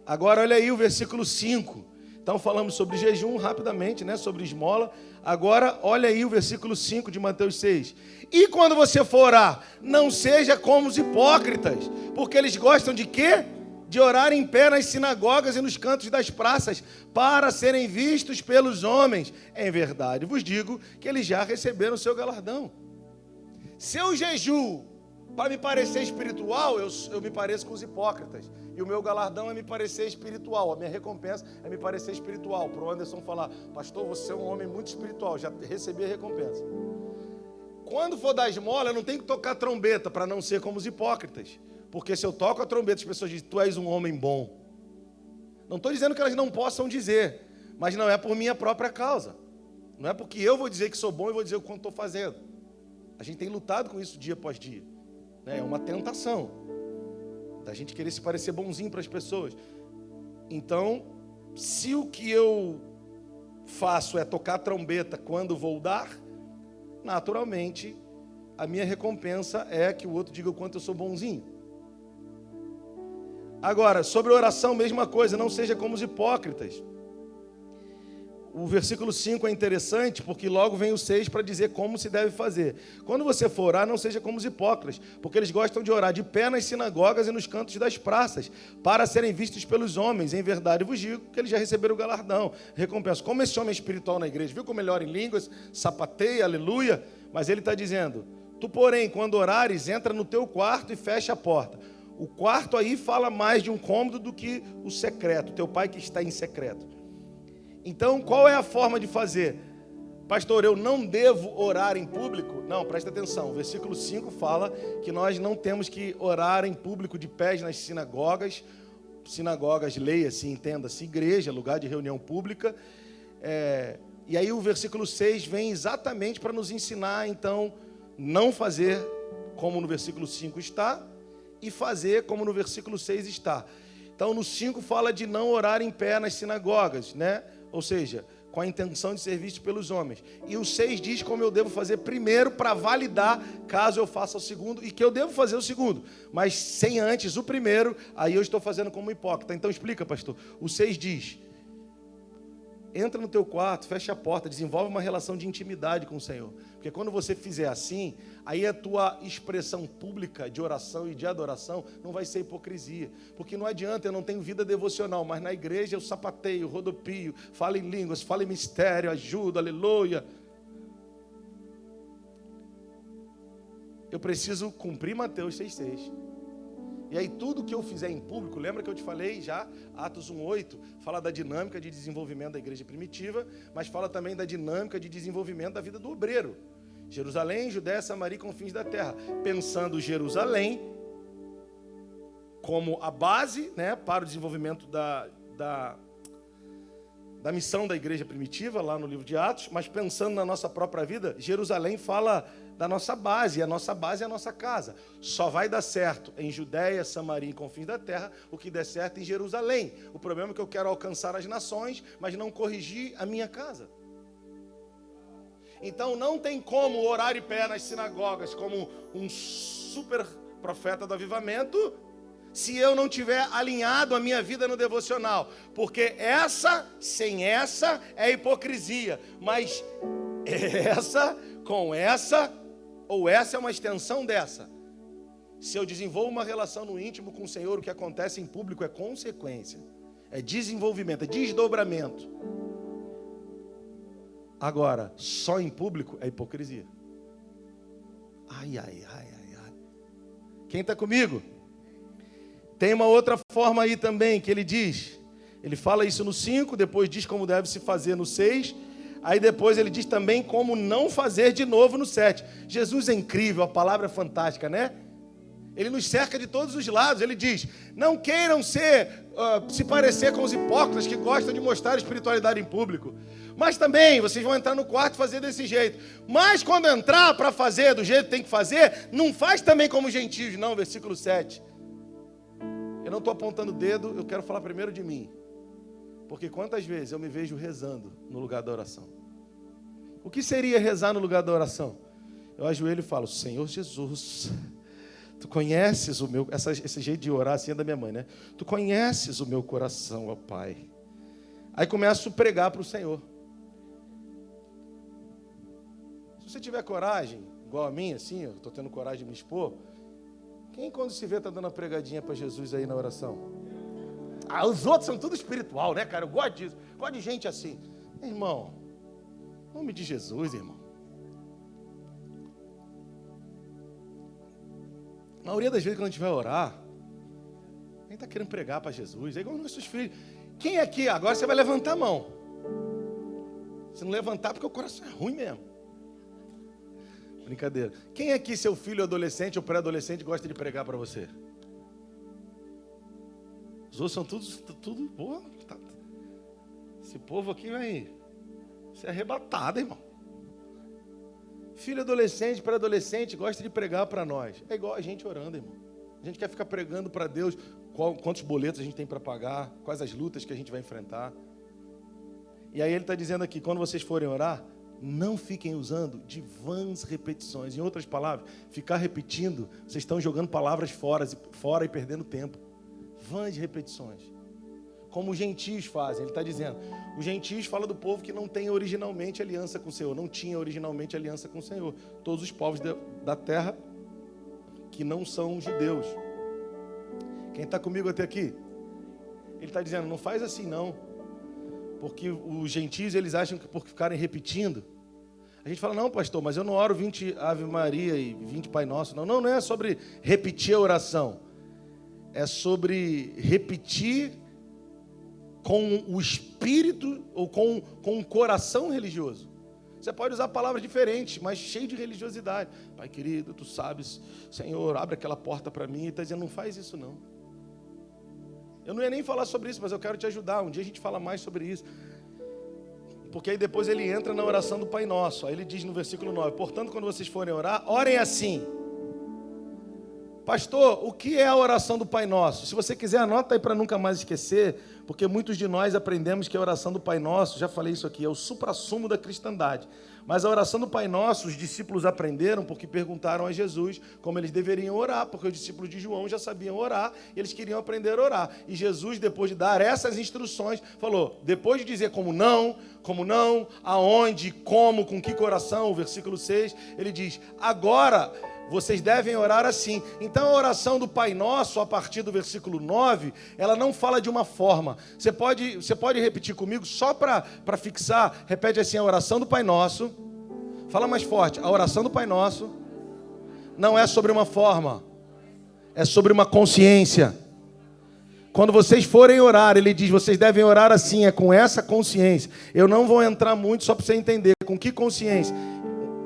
Agora olha aí o versículo 5. Então falamos sobre jejum rapidamente, né? Sobre esmola. Agora olha aí o versículo 5 de Mateus 6. E quando você for orar, não seja como os hipócritas, porque eles gostam de quê? De orar em pé nas sinagogas e nos cantos das praças, para serem vistos pelos homens. Em verdade, vos digo que eles já receberam o seu galardão. Se eu jejuo para me parecer espiritual, eu me pareço com os hipócritas. E o meu galardão é me parecer espiritual. A minha recompensa é me parecer espiritual. Para o Anderson falar, pastor, você é um homem muito espiritual. Já recebi a recompensa. Quando for dar esmola, eu não tenho que tocar trombeta para não ser como os hipócritas. Porque se eu toco a trombeta, as pessoas dizem, tu és um homem bom. Não estou dizendo que elas não possam dizer, mas não é por minha própria causa. Não é porque eu vou dizer que sou bom e vou dizer o quanto estou fazendo. A gente tem lutado com isso dia após dia. É uma tentação da gente querer se parecer bonzinho para as pessoas. Então, se o que eu faço é tocar trombeta quando vou dar, naturalmente, a minha recompensa é que o outro diga o quanto eu sou bonzinho. Agora, sobre oração, mesma coisa, não seja como os hipócritas. O versículo 5 é interessante, porque logo vem o 6 para dizer como se deve fazer. Quando você for orar, não seja como os hipócritas, porque eles gostam de orar de pé nas sinagogas e nos cantos das praças, para serem vistos pelos homens. Em verdade vos digo que eles já receberam o galardão, recompensa. Como esse homem é espiritual na igreja, viu como ele ora em línguas, sapateia, aleluia, mas ele está dizendo, tu, porém, quando orares, entra no teu quarto e fecha a porta. O quarto aí fala mais de um cômodo do que o secreto, teu pai que está em secreto. Então, qual é a forma de fazer? Pastor, eu não devo orar em público? Não, presta atenção. O versículo 5 fala que nós não temos que orar em público de pés nas sinagogas. Sinagogas, leia-se, entenda-se, igreja, lugar de reunião pública. E aí o versículo 6 vem exatamente para nos ensinar, então, não fazer como no versículo 5 está e fazer como no versículo 6 está. Então, no 5 fala de não orar em pé nas sinagogas, né? Ou seja, com a intenção de ser visto pelos homens. E o 6 diz como eu devo fazer primeiro para validar caso eu faça o segundo, e que eu devo fazer o segundo. Mas sem antes o primeiro, aí eu estou fazendo como hipócrita. Então explica, pastor. O 6 diz, entra no teu quarto, fecha a porta, desenvolve uma relação de intimidade com o Senhor. Porque quando você fizer assim, aí a tua expressão pública de oração e de adoração não vai ser hipocrisia. Porque não adianta, eu não tenho vida devocional, mas na igreja eu sapateio, rodopio, falo em línguas, falo em mistério, ajudo, aleluia. Eu preciso cumprir Mateus 6,6. E aí tudo que eu fizer em público, lembra que eu te falei já, Atos 1,8, fala da dinâmica de desenvolvimento da igreja primitiva, mas fala também da dinâmica de desenvolvimento da vida do obreiro. Jerusalém, Judéia, Samaria e confins da terra. Pensando Jerusalém como a base, né, para o desenvolvimento da missão da igreja primitiva, lá no livro de Atos, mas pensando na nossa própria vida, Jerusalém fala da nossa base, e a nossa base é a nossa casa. Só vai dar certo em Judéia, Samaria e confins da terra o que der certo em Jerusalém. O problema é que eu quero alcançar as nações, mas não corrigir a minha casa. Então não tem como orar em pé nas sinagogas como um super profeta do avivamento se eu não tiver alinhado a minha vida no devocional. Porque sem essa é hipocrisia. Mas essa, com essa, ou essa é uma extensão dessa. Se eu desenvolvo uma relação no íntimo com o Senhor, o que acontece em público é consequência. É desenvolvimento, é desdobramento. Agora, só em público é hipocrisia. Ai. Quem está comigo? Tem uma outra forma aí também que ele diz. Ele fala isso no 5, depois diz como deve se fazer no 6. Aí depois ele diz também como não fazer de novo no 7. Jesus é incrível, a palavra é fantástica, né? Ele nos cerca de todos os lados. Ele diz, não queiram se parecer com os hipócritas que gostam de mostrar espiritualidade em público. Mas também, vocês vão entrar no quarto e fazer desse jeito. Mas quando entrar para fazer do jeito que tem que fazer, não faz também como gentios, não, versículo 7. Eu não estou apontando o dedo, eu quero falar primeiro de mim. Porque quantas vezes eu me vejo rezando no lugar da oração? O que seria rezar no lugar da oração? Eu ajoelho e falo, Senhor Jesus, Tu conheces o meu... Esse jeito de orar assim é da minha mãe, né? Tu conheces o meu coração, ó Pai. Aí começo a pregar para o Senhor. Se você tiver coragem, igual a mim, assim, eu estou tendo coragem de me expor, quem quando se vê está dando uma pregadinha para Jesus aí na oração? Os outros são tudo espiritual, né, cara? Eu gosto disso. Gosto de gente assim. Irmão, em nome de Jesus, irmão. A maioria das vezes quando a gente vai orar, a gente está querendo pregar para Jesus. É igual nossos filhos. Quem aqui, agora você vai levantar a mão. Se não levantar, porque o coração é ruim mesmo. Brincadeira. Quem aqui, seu filho adolescente ou pré-adolescente, gosta de pregar para você? Os outros são tudo boa. Esse povo aqui vai ser arrebatado, irmão. Filho adolescente, pré-adolescente, gosta de pregar para nós. É igual a gente orando, irmão. A gente quer ficar pregando para Deus quantos boletos a gente tem para pagar, quais as lutas que a gente vai enfrentar. E aí ele está dizendo aqui, quando vocês forem orar, não fiquem usando de vãs repetições. Em outras palavras, ficar repetindo, vocês estão jogando palavras fora e perdendo tempo. Vãs repetições. Como os gentios fazem, ele está dizendo. Os gentios falam do povo que não tem originalmente aliança com o Senhor, não tinha originalmente aliança com o Senhor. Todos os povos da terra que não são judeus. Quem está comigo até aqui? Ele está dizendo, não faz assim não. Porque os gentios, eles acham que por ficarem repetindo, a gente fala, não pastor, mas eu não oro 20 Ave Maria e 20 Pai Nosso. Não é sobre repetir a oração. É sobre repetir com o espírito ou com o coração religioso. Você pode usar palavras diferentes, mas cheio de religiosidade. Pai querido, tu sabes, Senhor, abre aquela porta para mim. Ele está dizendo, não faz isso não. Eu não ia nem falar sobre isso, mas eu quero te ajudar. Um dia a gente fala mais sobre isso. Porque aí depois ele entra na oração do Pai Nosso. Aí ele diz no versículo 9, portanto, quando vocês forem orar, orem assim. Pastor, o que é a oração do Pai Nosso? Se você quiser, anota aí para nunca mais esquecer, porque muitos de nós aprendemos que a oração do Pai Nosso, já falei isso aqui, é o suprassumo da cristandade. Mas a oração do Pai Nosso, os discípulos aprenderam porque perguntaram a Jesus como eles deveriam orar, porque os discípulos de João já sabiam orar e eles queriam aprender a orar. E Jesus, depois de dar essas instruções, falou, depois de dizer como não, aonde, como, com que coração, o versículo 6, ele diz, agora vocês devem orar assim. Então a oração do Pai Nosso, a partir do versículo 9, ela não fala de uma forma. Você pode repetir comigo, só para fixar, repete assim, a oração do Pai Nosso. Fala mais forte, a oração do Pai Nosso não é sobre uma forma, é sobre uma consciência. Quando vocês forem orar, ele diz, vocês devem orar assim, é com essa consciência. Eu não vou entrar muito só para você entender, com que consciência?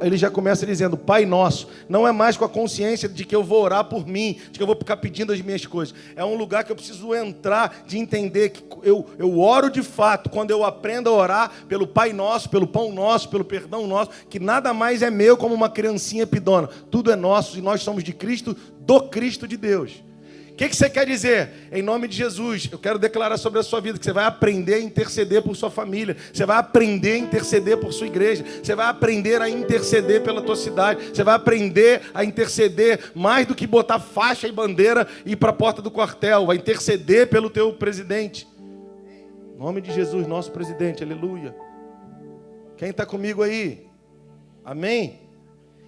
Ele já começa dizendo, Pai Nosso, não é mais com a consciência de que eu vou orar por mim, de que eu vou ficar pedindo as minhas coisas. É um lugar que eu preciso entrar, de entender que eu oro de fato, quando eu aprendo a orar pelo Pai Nosso, pelo Pão Nosso, pelo Perdão Nosso, que nada mais é meu como uma criancinha pidona. Tudo é nosso e nós somos de Cristo, do Cristo de Deus. que você quer dizer? Em nome de Jesus, eu quero declarar sobre a sua vida que você vai aprender a interceder por sua família, você vai aprender a interceder por sua igreja, você vai aprender a interceder pela tua cidade, você vai aprender a interceder mais do que botar faixa e bandeira e ir para a porta do quartel, vai interceder pelo teu presidente. Em nome de Jesus, nosso presidente, aleluia. Quem está comigo aí? Amém?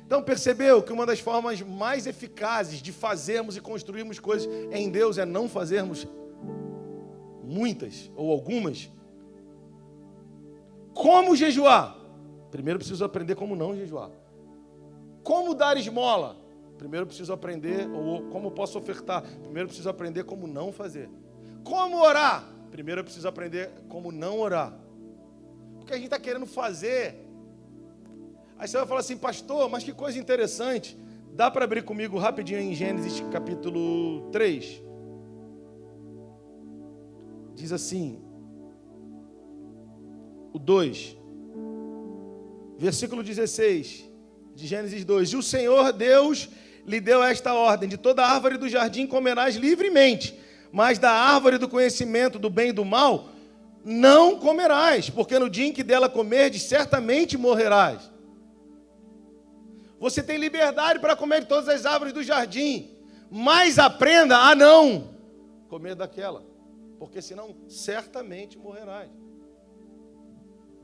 Então percebeu que uma das formas mais eficazes de fazermos e construirmos coisas em Deus é não fazermos muitas ou algumas. Como jejuar? Primeiro preciso aprender como não jejuar. Como dar esmola? Primeiro preciso aprender, ou como posso ofertar? Primeiro preciso aprender como não fazer. Como orar? Primeiro eu preciso aprender como não orar. Porque a gente está querendo fazer. Aí você vai falar assim, pastor, mas que coisa interessante. Dá para abrir comigo rapidinho em Gênesis capítulo 3? Diz assim, o 2, versículo 16, de Gênesis 2. E o Senhor Deus lhe deu esta ordem: de toda árvore do jardim comerás livremente, mas da árvore do conhecimento do bem e do mal não comerás, porque no dia em que dela comerdes, certamente morrerás. Você tem liberdade para comer de todas as árvores do jardim, mas aprenda a não comer daquela, porque senão certamente morrerás.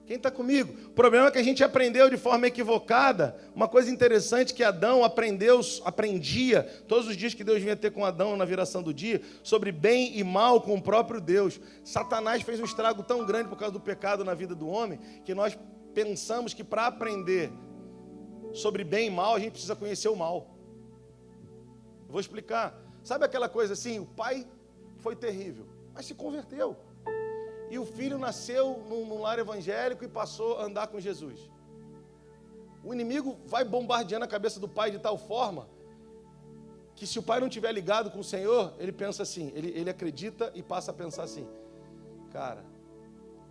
Quem está comigo? O problema é que a gente aprendeu de forma equivocada. Uma coisa interessante que Adão aprendia todos os dias que Deus vinha ter com Adão na viração do dia, sobre bem e mal com o próprio Deus. Satanás fez um estrago tão grande por causa do pecado na vida do homem, que nós pensamos que para aprender sobre bem e mal, a gente precisa conhecer o mal. Vou explicar. Sabe aquela coisa assim, o pai foi terrível, mas se converteu. E o filho nasceu num lar evangélico e passou a andar com Jesus. O inimigo vai bombardeando a cabeça do pai de tal forma que se o pai não estiver ligado com o Senhor, ele pensa assim, ele acredita e passa a pensar assim, cara,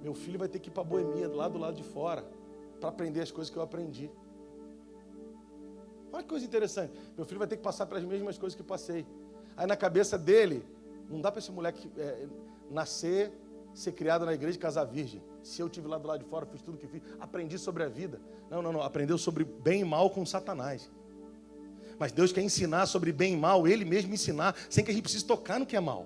meu filho vai ter que ir para a boemia, lá do lado de fora, para aprender as coisas que eu aprendi. Olha que coisa interessante. Meu filho vai ter que passar pelas mesmas coisas que passei. Aí na cabeça dele, não dá para esse moleque nascer, ser criado na igreja e casar virgem. Se eu estive lá do lado de fora, fiz tudo o que fiz, aprendi sobre a vida. Não. Aprendeu sobre bem e mal com Satanás. Mas Deus quer ensinar sobre bem e mal, Ele mesmo ensinar, sem que a gente precise tocar no que é mal.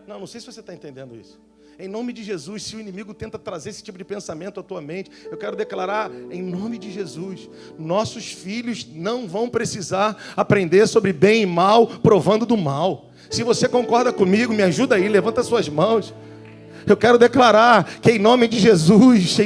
Não sei se você está entendendo isso. Em nome de Jesus, se o inimigo tenta trazer esse tipo de pensamento à tua mente, eu quero declarar, em nome de Jesus, nossos filhos não vão precisar aprender sobre bem e mal, provando do mal. Se você concorda comigo, me ajuda aí, levanta suas mãos. Eu quero declarar que em nome de Jesus,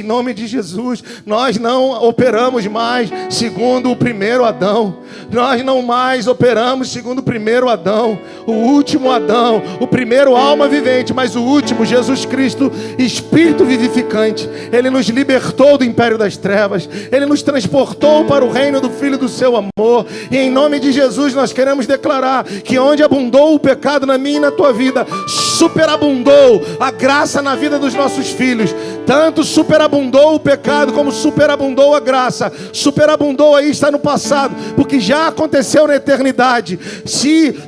nós não operamos mais segundo o primeiro Adão. Nós não mais operamos segundo o primeiro Adão, o último Adão, o primeiro alma vivente, mas o último, Jesus Cristo, Espírito vivificante. Ele nos libertou do império das trevas, Ele nos transportou para o reino do Filho do seu amor. E em nome de Jesus nós queremos declarar que onde abundou o pecado na minha e na tua vida, superabundou a graça na vida dos nossos filhos. Tanto superabundou o pecado como superabundou a graça. Superabundou aí está no passado, porque já aconteceu na eternidade.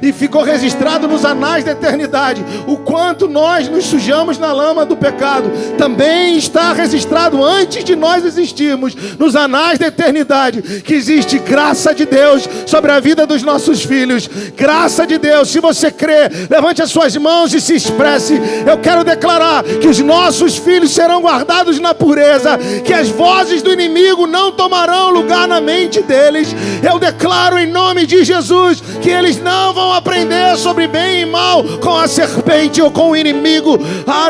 E ficou registrado nos anais da eternidade o quanto nós nos sujamos na lama do pecado. Também está registrado antes de nós existirmos nos anais da eternidade que existe graça de Deus sobre a vida dos nossos filhos. Graça de Deus. Se você crê, levante as suas mãos e se expresse. Eu quero declarar que os nossos filhos serão guardados na pureza, que as vozes do inimigo não tomarão lugar na mente deles. Eu declaro em nome de Jesus que eles não vão aprender sobre bem e mal com a serpente ou com o inimigo.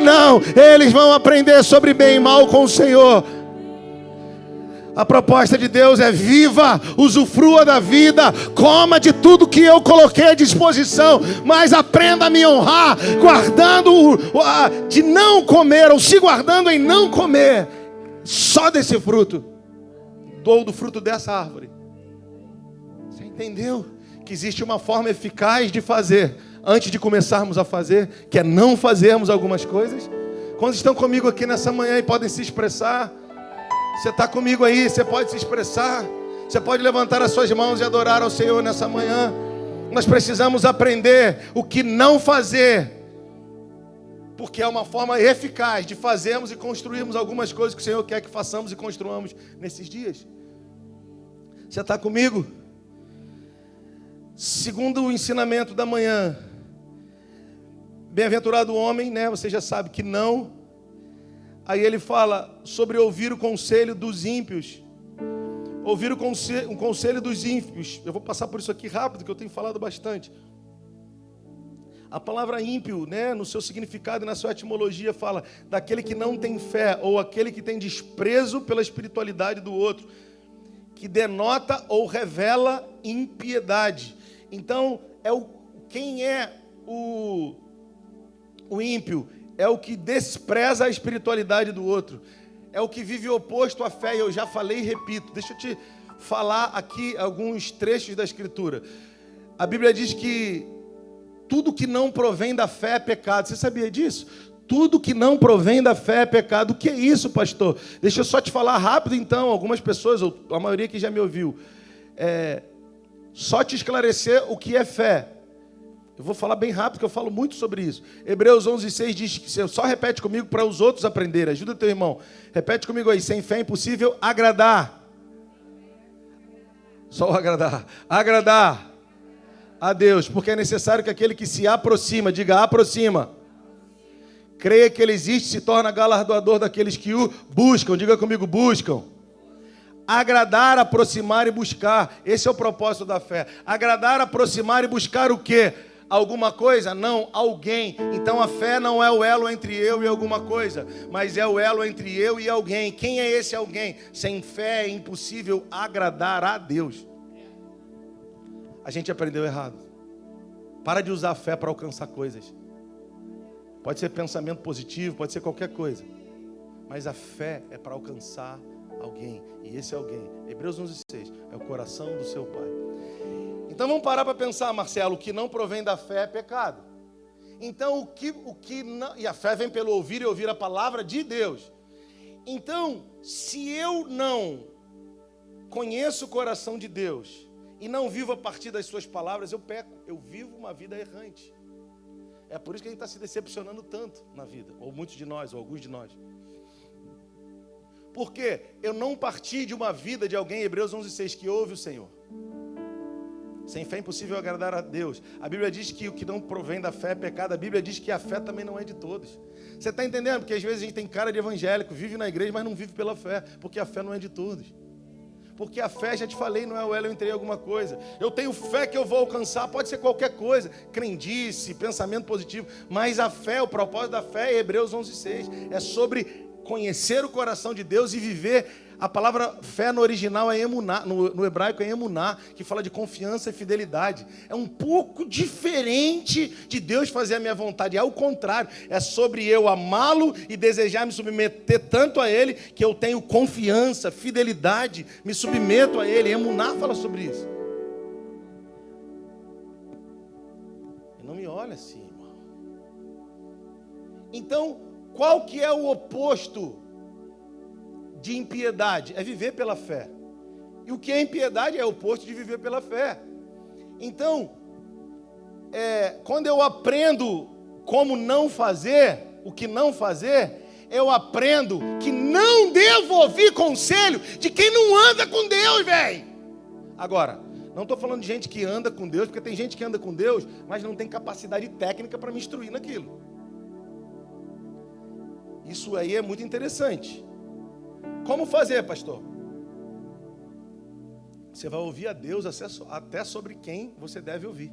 Não, eles vão aprender sobre bem e mal com o Senhor. A proposta de Deus é: viva, usufrua da vida, coma de tudo que eu coloquei à disposição, mas aprenda a me honrar, guardando de não comer, ou se guardando em não comer só desse fruto, ou do fruto dessa árvore. Você entendeu? Que existe uma forma eficaz de fazer, antes de começarmos a fazer, que é não fazermos algumas coisas. Quantos estão comigo aqui nessa manhã e podem se expressar? Você está comigo aí, você pode se expressar. Você pode levantar as suas mãos e adorar ao Senhor nessa manhã. Nós precisamos aprender o que não fazer, porque é uma forma eficaz de fazermos e construirmos algumas coisas que o Senhor quer que façamos e construamos nesses dias. Você está comigo? Segundo o ensinamento da manhã, bem-aventurado o homem, né? Você já sabe que não. Aí ele fala sobre ouvir o conselho dos ímpios. Ouvir o conselho dos ímpios. Eu vou passar por isso aqui rápido, que eu tenho falado bastante. A palavra ímpio, né, no seu significado e na sua etimologia, fala daquele que não tem fé, ou aquele que tem desprezo pela espiritualidade do outro, que denota ou revela impiedade. Então, quem é o ímpio? É o que despreza a espiritualidade do outro. É o que vive oposto à fé. Eu já falei e repito. Deixa eu te falar aqui alguns trechos da Escritura. A Bíblia diz que tudo que não provém da fé é pecado. Você sabia disso? Tudo que não provém da fé é pecado. O que é isso, pastor? Deixa eu só te falar rápido, então. Algumas pessoas, ou a maioria que já me ouviu, só te esclarecer o que é fé. Eu vou falar bem rápido, porque eu falo muito sobre isso. Hebreus 11:6 diz que você só repete comigo para os outros aprenderem. Ajuda teu irmão. Repete comigo aí. Sem fé é impossível agradar. Só o agradar. Agradar a Deus, porque é necessário que aquele que se aproxima, diga aproxima. Creia que Ele existe, se torna galardoador daqueles que o buscam. Diga comigo, buscam. Agradar, aproximar e buscar. Esse é o propósito da fé. Agradar, aproximar e buscar o quê? Alguma coisa? Não, alguém. Então a fé não é o elo entre eu e alguma coisa, mas é o elo entre eu e alguém. Quem é esse alguém? Sem fé é impossível agradar a Deus. A gente aprendeu errado. Para de usar a fé para alcançar coisas. Pode ser pensamento positivo, pode ser qualquer coisa, mas a fé é para alcançar alguém. E esse alguém, Hebreus 11:6, é o coração do seu Pai. Então vamos parar para pensar, Marcelo, o que não provém da fé é pecado. Então o que não, e a fé vem pelo ouvir e ouvir a palavra de Deus. Então, se eu não conheço o coração de Deus e não vivo a partir das suas palavras, eu peco, eu vivo uma vida errante. É por isso que a gente está se decepcionando tanto na vida, ou muitos de nós, ou alguns de nós. Porque eu não parti de uma vida de alguém, Hebreus 11:6, que ouve o Senhor. Sem fé é impossível agradar a Deus. A Bíblia diz que o que não provém da fé é pecado. A Bíblia diz que a fé também não é de todos. Você está entendendo? Porque às vezes a gente tem cara de evangélico, vive na igreja, mas não vive pela fé, porque a fé não é de todos. Porque a fé, já te falei, não é o elo entre alguma coisa. Eu tenho fé que eu vou alcançar, pode ser qualquer coisa, crendice, pensamento positivo, mas a fé, o propósito da fé é Hebreus 11:6, é sobre conhecer o coração de Deus e viver. A palavra fé no original é emuná, no hebraico é emuná, que fala de confiança e fidelidade. É um pouco diferente de Deus fazer a minha vontade, é ao contrário, é sobre eu amá-lo e desejar me submeter tanto a Ele, que eu tenho confiança, fidelidade, me submeto a Ele. Emuná fala sobre isso. E não me olha assim, irmão. Então, qual que é o oposto de impiedade? É viver pela fé. E o que é impiedade é o oposto de viver pela fé. Então, quando eu aprendo como não fazer, o que não fazer, eu aprendo que não devo ouvir conselho de quem não anda com Deus, velho. Agora, não estou falando de gente que anda com Deus, porque tem gente que anda com Deus, mas não tem capacidade técnica para me instruir naquilo. Isso aí é muito interessante. Como fazer, pastor? Você vai ouvir a Deus até sobre quem você deve ouvir.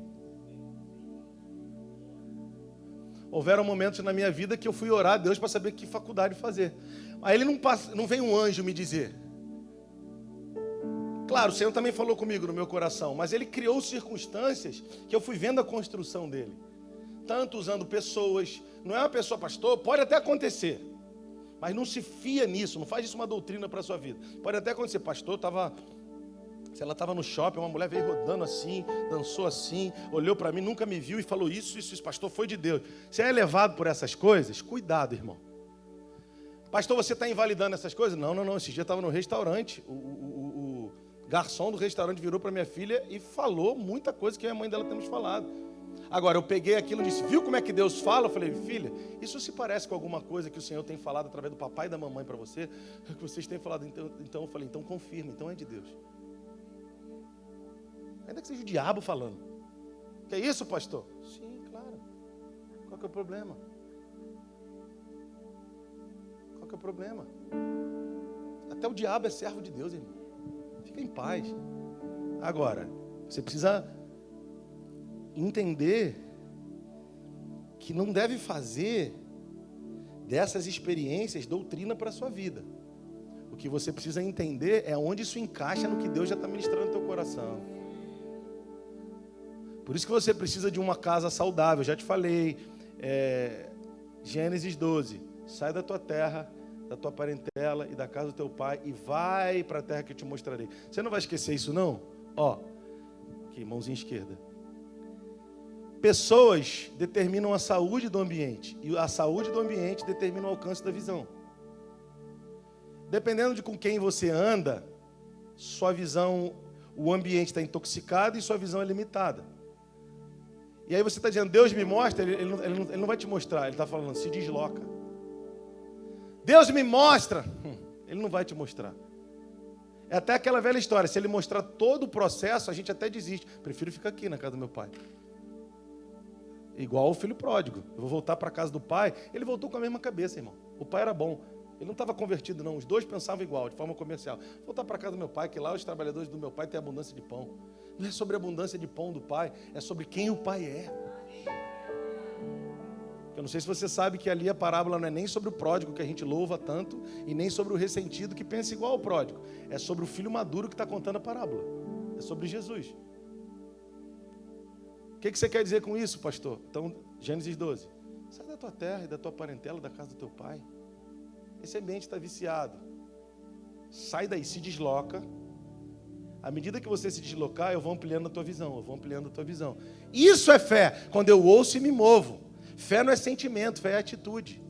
Houveram momentos na minha vida que eu fui orar a Deus para saber que faculdade fazer. Aí ele não vem um anjo me dizer. Claro, o Senhor também falou comigo no meu coração, mas Ele criou circunstâncias que eu fui vendo a construção dele. Tanto usando pessoas, não é uma pessoa, pastor, pode até acontecer. Mas não se fia nisso, não faz isso uma doutrina para a sua vida. Pode até acontecer, pastor, se ela estava no shopping, uma mulher veio rodando assim, dançou assim, olhou para mim, nunca me viu e falou isso, pastor, foi de Deus. Você é levado por essas coisas? Cuidado, irmão. Pastor, você está invalidando essas coisas? Não, esse dia eu estava no restaurante, o garçom do restaurante virou para minha filha e falou muita coisa que a mãe dela temos falado. Agora, eu peguei aquilo e disse, viu como é que Deus fala? Eu falei, filha, isso se parece com alguma coisa que o Senhor tem falado através do papai e da mamãe para você? Que vocês têm falado, então eu falei, então confirma, então é de Deus. Ainda que seja o diabo falando. Que é isso, pastor? Sim, claro. Qual que é o problema? Qual que é o problema? Até o diabo é servo de Deus, irmão. Fica em paz. Agora, você precisa entender que não deve fazer dessas experiências doutrina para a sua vida. O que você precisa entender é onde isso encaixa no que Deus já está ministrando no teu coração. Por isso que você precisa de uma casa saudável. Já te falei, Gênesis 12, sai da tua terra, da tua parentela e da casa do teu pai e vai para a terra que eu te mostrarei. Você não vai esquecer isso não? Ó, aqui, mãozinha esquerda. Pessoas determinam a saúde do ambiente e a saúde do ambiente determina o alcance da visão. Dependendo de com quem você anda, sua visão, o ambiente está intoxicado e sua visão é limitada. E aí você está dizendo, Deus me mostra, ele não vai te mostrar, ele está falando, se desloca. Deus me mostra, ele não vai te mostrar. É até aquela velha história, se ele mostrar todo o processo, a gente até desiste. Prefiro ficar aqui na casa do meu pai. Igual o filho pródigo. Eu vou voltar para a casa do pai. Ele voltou com a mesma cabeça, irmão. O pai era bom. Ele não estava convertido, não. Os dois pensavam igual, de forma comercial. Vou voltar para a casa do meu pai, que lá os trabalhadores do meu pai têm abundância de pão. Não é sobre a abundância de pão do pai, é sobre quem o pai é. Eu não sei se você sabe que ali a parábola não é nem sobre o pródigo, que a gente louva tanto, e nem sobre o ressentido, que pensa igual ao pródigo. É sobre o filho maduro que está contando a parábola. É sobre Jesus. O que você quer dizer com isso, pastor? Então, Gênesis 12. Sai da tua terra e da tua parentela, da casa do teu pai. Esse ambiente está viciado. Sai daí, se desloca. À medida que você se deslocar, eu vou ampliando a tua visão, eu vou ampliando a tua visão. Isso é fé, quando eu ouço e me movo. Fé não é sentimento, fé é atitude.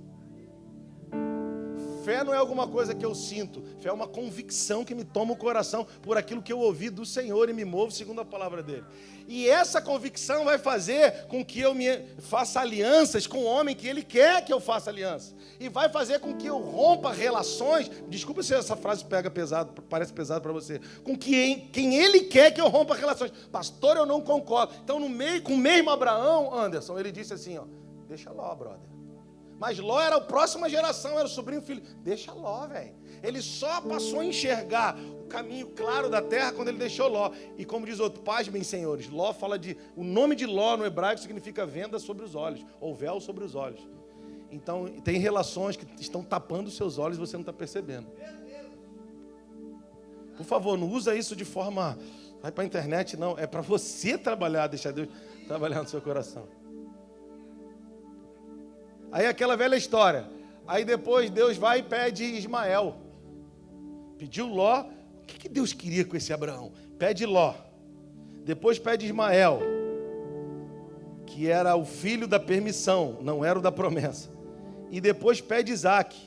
Fé não é alguma coisa que eu sinto, fé é uma convicção que me toma o coração por aquilo que eu ouvi do Senhor e me movo segundo a palavra dele. E essa convicção vai fazer com que eu me faça alianças com o homem que ele quer que eu faça aliança. E vai fazer com que eu rompa relações, desculpa se essa frase pega pesado, parece pesado para você, com quem ele quer que eu rompa relações. Pastor, eu não concordo. Então, com o mesmo Abraão, Anderson, ele disse assim, ó, deixa Ló, brother. Mas Ló era a próxima geração, era o sobrinho filho. Deixa Ló, velho. Ele só passou a enxergar o caminho claro da terra quando ele deixou Ló. E como diz outro, pasmem, senhores, Ló fala de... O nome de Ló no hebraico significa venda sobre os olhos, ou véu sobre os olhos. Então, tem relações que estão tapando os seus olhos e você não está percebendo. Por favor, não usa isso de forma... Vai para a internet, não. É para você trabalhar, deixar Deus trabalhar no seu coração. Aí aquela velha história. Aí depois Deus vai e pede Ismael. Pediu Ló. O que Deus queria com esse Abraão? Pede Ló. Depois pede Ismael, que era o filho da permissão, não era o da promessa. E depois pede Isaac.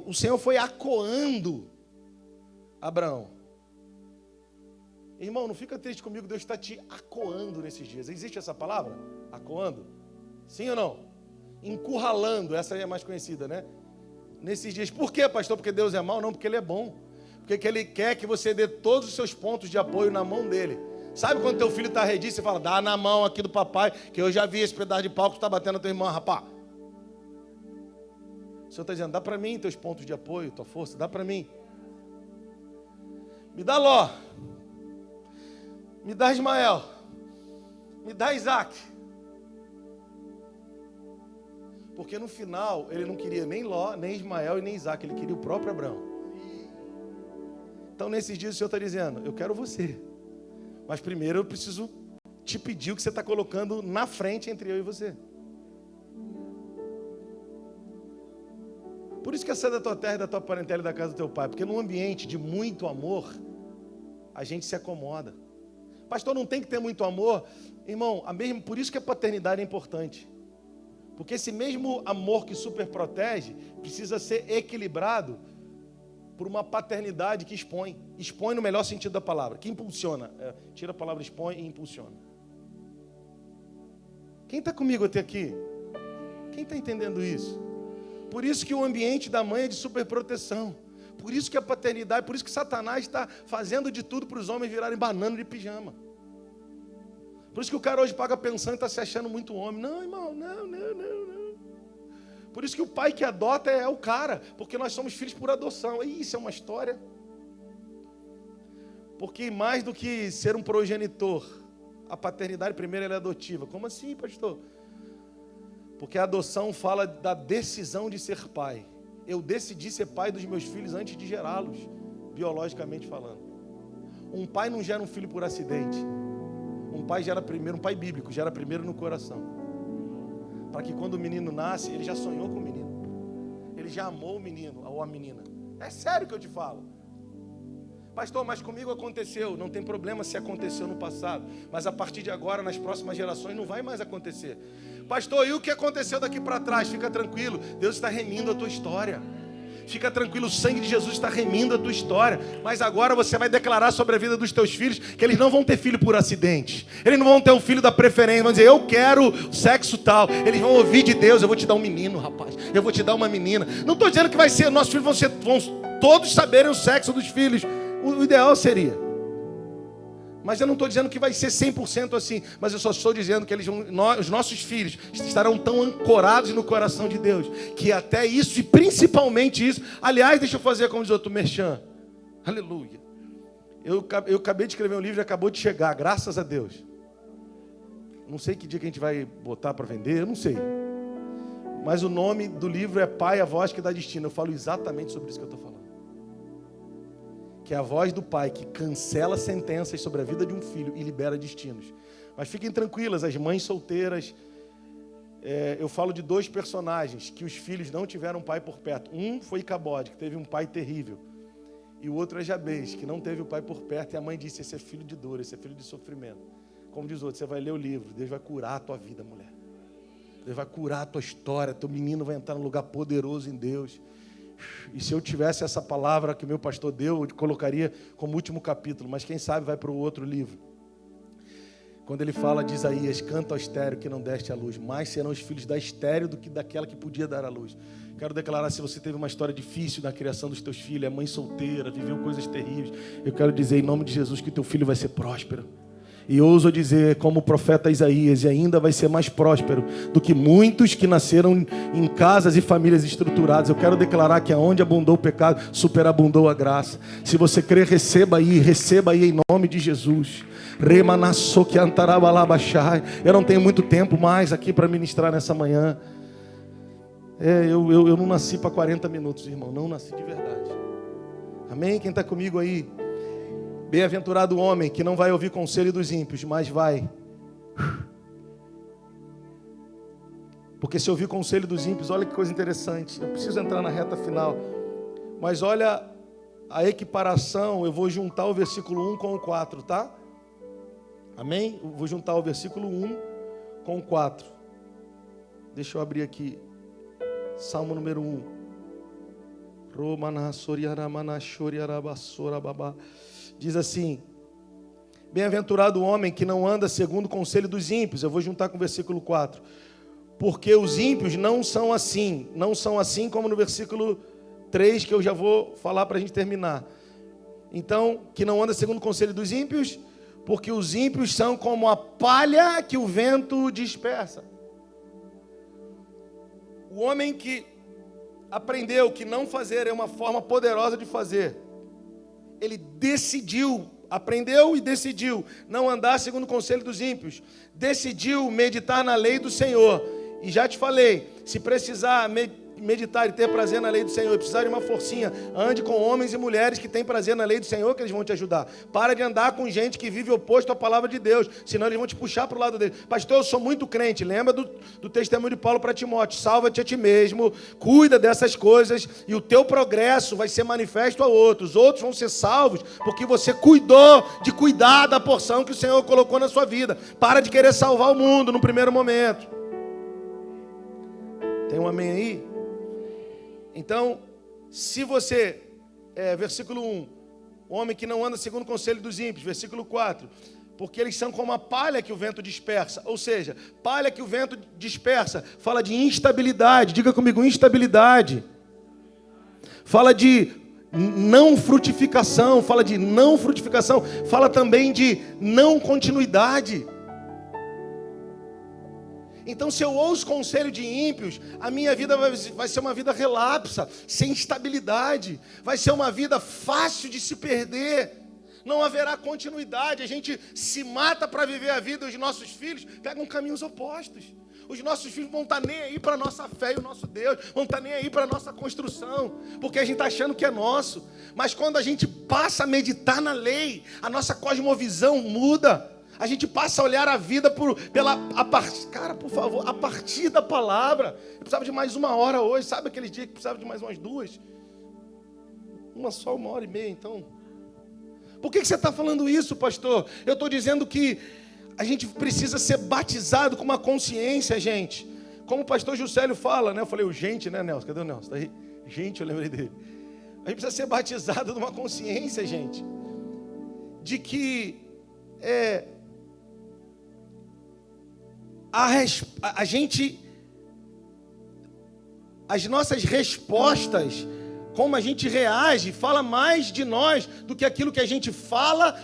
O Senhor foi acoando Abraão. Irmão, não fica triste comigo, Deus está te acoando nesses dias. Existe essa palavra? Acoando? Sim ou não? Encurralando, essa aí é mais conhecida, né? Nesses dias. Por quê, pastor? Porque Deus é mau? Não, porque Ele é bom. Porque Ele quer que você dê todos os seus pontos de apoio na mão dEle. Sabe quando teu filho está arredio, você fala, dá na mão aqui do papai, que eu já vi esse pedaço de pau que está batendo na tua irmã, rapaz. O Senhor está dizendo, dá para mim teus pontos de apoio, tua força, dá para mim. Me dá Ló. Me dá Ismael. Me dá Isaac. Porque no final, ele não queria nem Ló, nem Ismael e nem Isaac. Ele queria o próprio Abraão. Então, nesses dias, o Senhor está dizendo, eu quero você. Mas primeiro eu preciso te pedir o que você está colocando na frente entre eu e você. Por isso que é sair da tua terra e da tua parentela e da casa do teu pai. Porque num ambiente de muito amor, a gente se acomoda. Pastor, não tem que ter muito amor. Irmão, por isso que a paternidade é importante. Porque esse mesmo amor que super protege precisa ser equilibrado por uma paternidade que expõe. Expõe no melhor sentido da palavra. Que impulsiona. Tira a palavra expõe e impulsiona. Quem está comigo até aqui? Quem está entendendo isso? Por isso que o ambiente da mãe é de superproteção. Por isso que a paternidade, por isso que Satanás está fazendo de tudo para os homens virarem banana de pijama. Por isso que o cara hoje paga pensão e está se achando muito homem. Não, irmão, não. Por isso que o pai que adota é o cara, porque nós somos filhos por adoção. E isso é uma história. Porque mais do que ser um progenitor, a paternidade primeiro ela é adotiva. Como assim, pastor? Porque a adoção fala da decisão de ser pai. Eu decidi ser pai dos meus filhos antes de gerá-los, biologicamente falando. Um pai não gera um filho por acidente. Um pai gera primeiro, um pai bíblico gera primeiro no coração. Para que quando o menino nasce, ele já sonhou com o menino. Ele já amou o menino ou a menina. É sério que eu te falo. Pastor, mas comigo aconteceu. Não tem problema se aconteceu no passado. Mas a partir de agora, nas próximas gerações, não vai mais acontecer. Pastor, e o que aconteceu daqui para trás? Fica tranquilo. Deus está remindo a tua história. Fica tranquilo, o sangue de Jesus está remindo a tua história. Mas agora você vai declarar sobre a vida dos teus filhos que eles não vão ter filho por acidente. Eles não vão ter um filho da preferência. Vão dizer, eu quero sexo tal. Eles vão ouvir de Deus, eu vou te dar um menino, rapaz. Eu vou te dar uma menina. Não estou dizendo que vai ser, nossos filhos vão todos saberem o sexo dos filhos. O ideal seria. Mas eu não estou dizendo que vai ser 100% assim. Mas eu só estou dizendo que os nossos filhos estarão tão ancorados no coração de Deus, que até isso, e principalmente isso. Aliás, deixa eu fazer como diz outro merchan. Aleluia. Eu acabei de escrever um livro e acabou de chegar, graças a Deus. Não sei que dia que a gente vai botar para vender, eu não sei. Mas o nome do livro é Pai, a Voz que Dá Destino. Eu falo exatamente sobre isso que eu estou falando. Que é a voz do pai que cancela sentenças sobre a vida de um filho e libera destinos. Mas fiquem tranquilas, as mães solteiras, eu falo de 2 personagens que os filhos não tiveram pai por perto. Um foi Icabode, que teve um pai terrível. E o outro é Jabez, que não teve o pai por perto. E a mãe disse, esse é filho de dor, esse é filho de sofrimento. Como diz o outro, você vai ler o livro, Deus vai curar a tua vida, mulher. Deus vai curar a tua história, teu menino vai entrar num lugar poderoso em Deus. E se eu tivesse essa palavra que o meu pastor deu, eu colocaria como último capítulo, mas quem sabe vai para o outro livro. Quando ele fala de Isaías, canta ao estéreo que não deste a luz, mais serão os filhos da estéreo do que daquela que podia dar a luz. Quero declarar, se você teve uma história difícil na criação dos teus filhos, é mãe solteira, viveu coisas terríveis, eu quero dizer em nome de Jesus que teu filho vai ser próspero. E ouso dizer, como o profeta Isaías, e ainda vai ser mais próspero do que muitos que nasceram em casas e famílias estruturadas. Eu quero declarar que aonde abundou o pecado, superabundou a graça. Se você crer, receba aí em nome de Jesus. Eu não tenho muito tempo mais aqui para ministrar nessa manhã. Eu não nasci para 40 minutos, irmão. Não nasci de verdade. Amém? Quem está comigo aí? Bem-aventurado o homem que não vai ouvir conselho dos ímpios, mas vai. Porque se ouvir conselho dos ímpios, olha que coisa interessante. Eu preciso entrar na reta final. Mas olha a equiparação, eu vou juntar o versículo 1 com o 4, tá? Amém? Eu vou juntar o versículo 1 com o 4. Deixa eu abrir aqui. Salmo número 1. Diz assim: bem-aventurado o homem que não anda segundo o conselho dos ímpios. Eu vou juntar com o versículo 4. Porque os ímpios não são assim como no versículo 3, que eu já vou falar para a gente terminar. Então, que não anda segundo o conselho dos ímpios, porque os ímpios são como a palha que o vento dispersa. O homem que aprendeu que não fazer é uma forma poderosa de fazer, ele decidiu, aprendeu e decidiu não andar segundo o conselho dos ímpios, decidiu meditar na lei do Senhor. E já te falei, se precisar meditar e ter prazer na lei do Senhor, e precisar de uma forcinha, ande com homens e mulheres que têm prazer na lei do Senhor, que eles vão te ajudar. Para de andar com gente que vive oposto à palavra de Deus, senão eles vão te puxar para o lado dele. Pastor, eu sou muito crente. Lembra do testemunho de Paulo para Timóteo: salva-te a ti mesmo, cuida dessas coisas, e o teu progresso vai ser manifesto a outros. Outros vão ser salvos porque você cuidou de cuidar da porção que o Senhor colocou na sua vida. Para de querer salvar o mundo no primeiro momento. Tem um amém aí? Então, se você versículo 1, o homem que não anda segundo o conselho dos ímpios, versículo 4, porque eles são como a palha que o vento dispersa, ou seja, palha que o vento dispersa, fala de instabilidade, diga comigo, instabilidade, fala de não frutificação, fala também de não continuidade. Então, se eu ouço conselho de ímpios, a minha vida vai ser uma vida relapsa, sem estabilidade, vai ser uma vida fácil de se perder, não haverá continuidade, a gente se mata para viver a vida, os nossos filhos pegam caminhos opostos. Os nossos filhos vão estar nem aí para a nossa fé e o nosso Deus, vão estar nem aí para a nossa construção, porque a gente está achando que é nosso. Mas quando a gente passa a meditar na lei, a nossa cosmovisão muda. A gente passa a olhar a vida a partir da palavra. Eu precisava de mais 1 hora hoje, sabe aqueles dias que precisava de mais umas 2? Só 1h30, então. Por que você está falando isso, pastor? Eu estou dizendo que a gente precisa ser batizado com uma consciência, gente. Como o pastor Juscelio fala, né? Eu falei, gente, né, Nelson? Cadê o Nelson? Tá aí? Gente, eu lembrei dele. A gente precisa ser batizado numa consciência, gente, de que as nossas respostas, como a gente reage, fala mais de nós do que aquilo que a gente fala,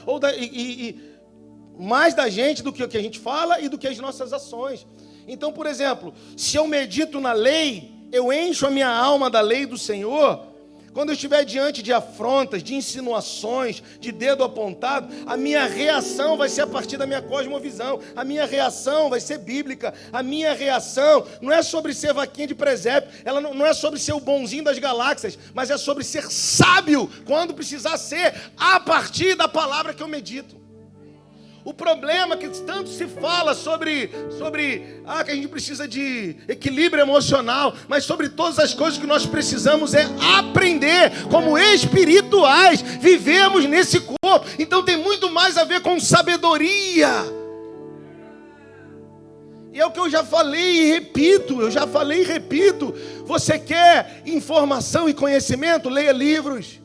mais da gente do que o que a gente fala e do que as nossas ações. Então, por exemplo, se eu medito na lei, eu encho a minha alma da lei do Senhor. Quando eu estiver diante de afrontas, de insinuações, de dedo apontado, a minha reação vai ser a partir da minha cosmovisão. A minha reação vai ser bíblica. A minha reação não é sobre ser vaquinha de presépio, ela não é sobre ser o bonzinho das galáxias, mas é sobre ser sábio quando precisar ser, a partir da palavra que eu medito. O problema é que tanto se fala sobre que a gente precisa de equilíbrio emocional, mas sobre todas as coisas que nós precisamos é aprender como espirituais, vivemos nesse corpo, então tem muito mais a ver com sabedoria. E é o que eu já falei e repito, você quer informação e conhecimento? Leia livros.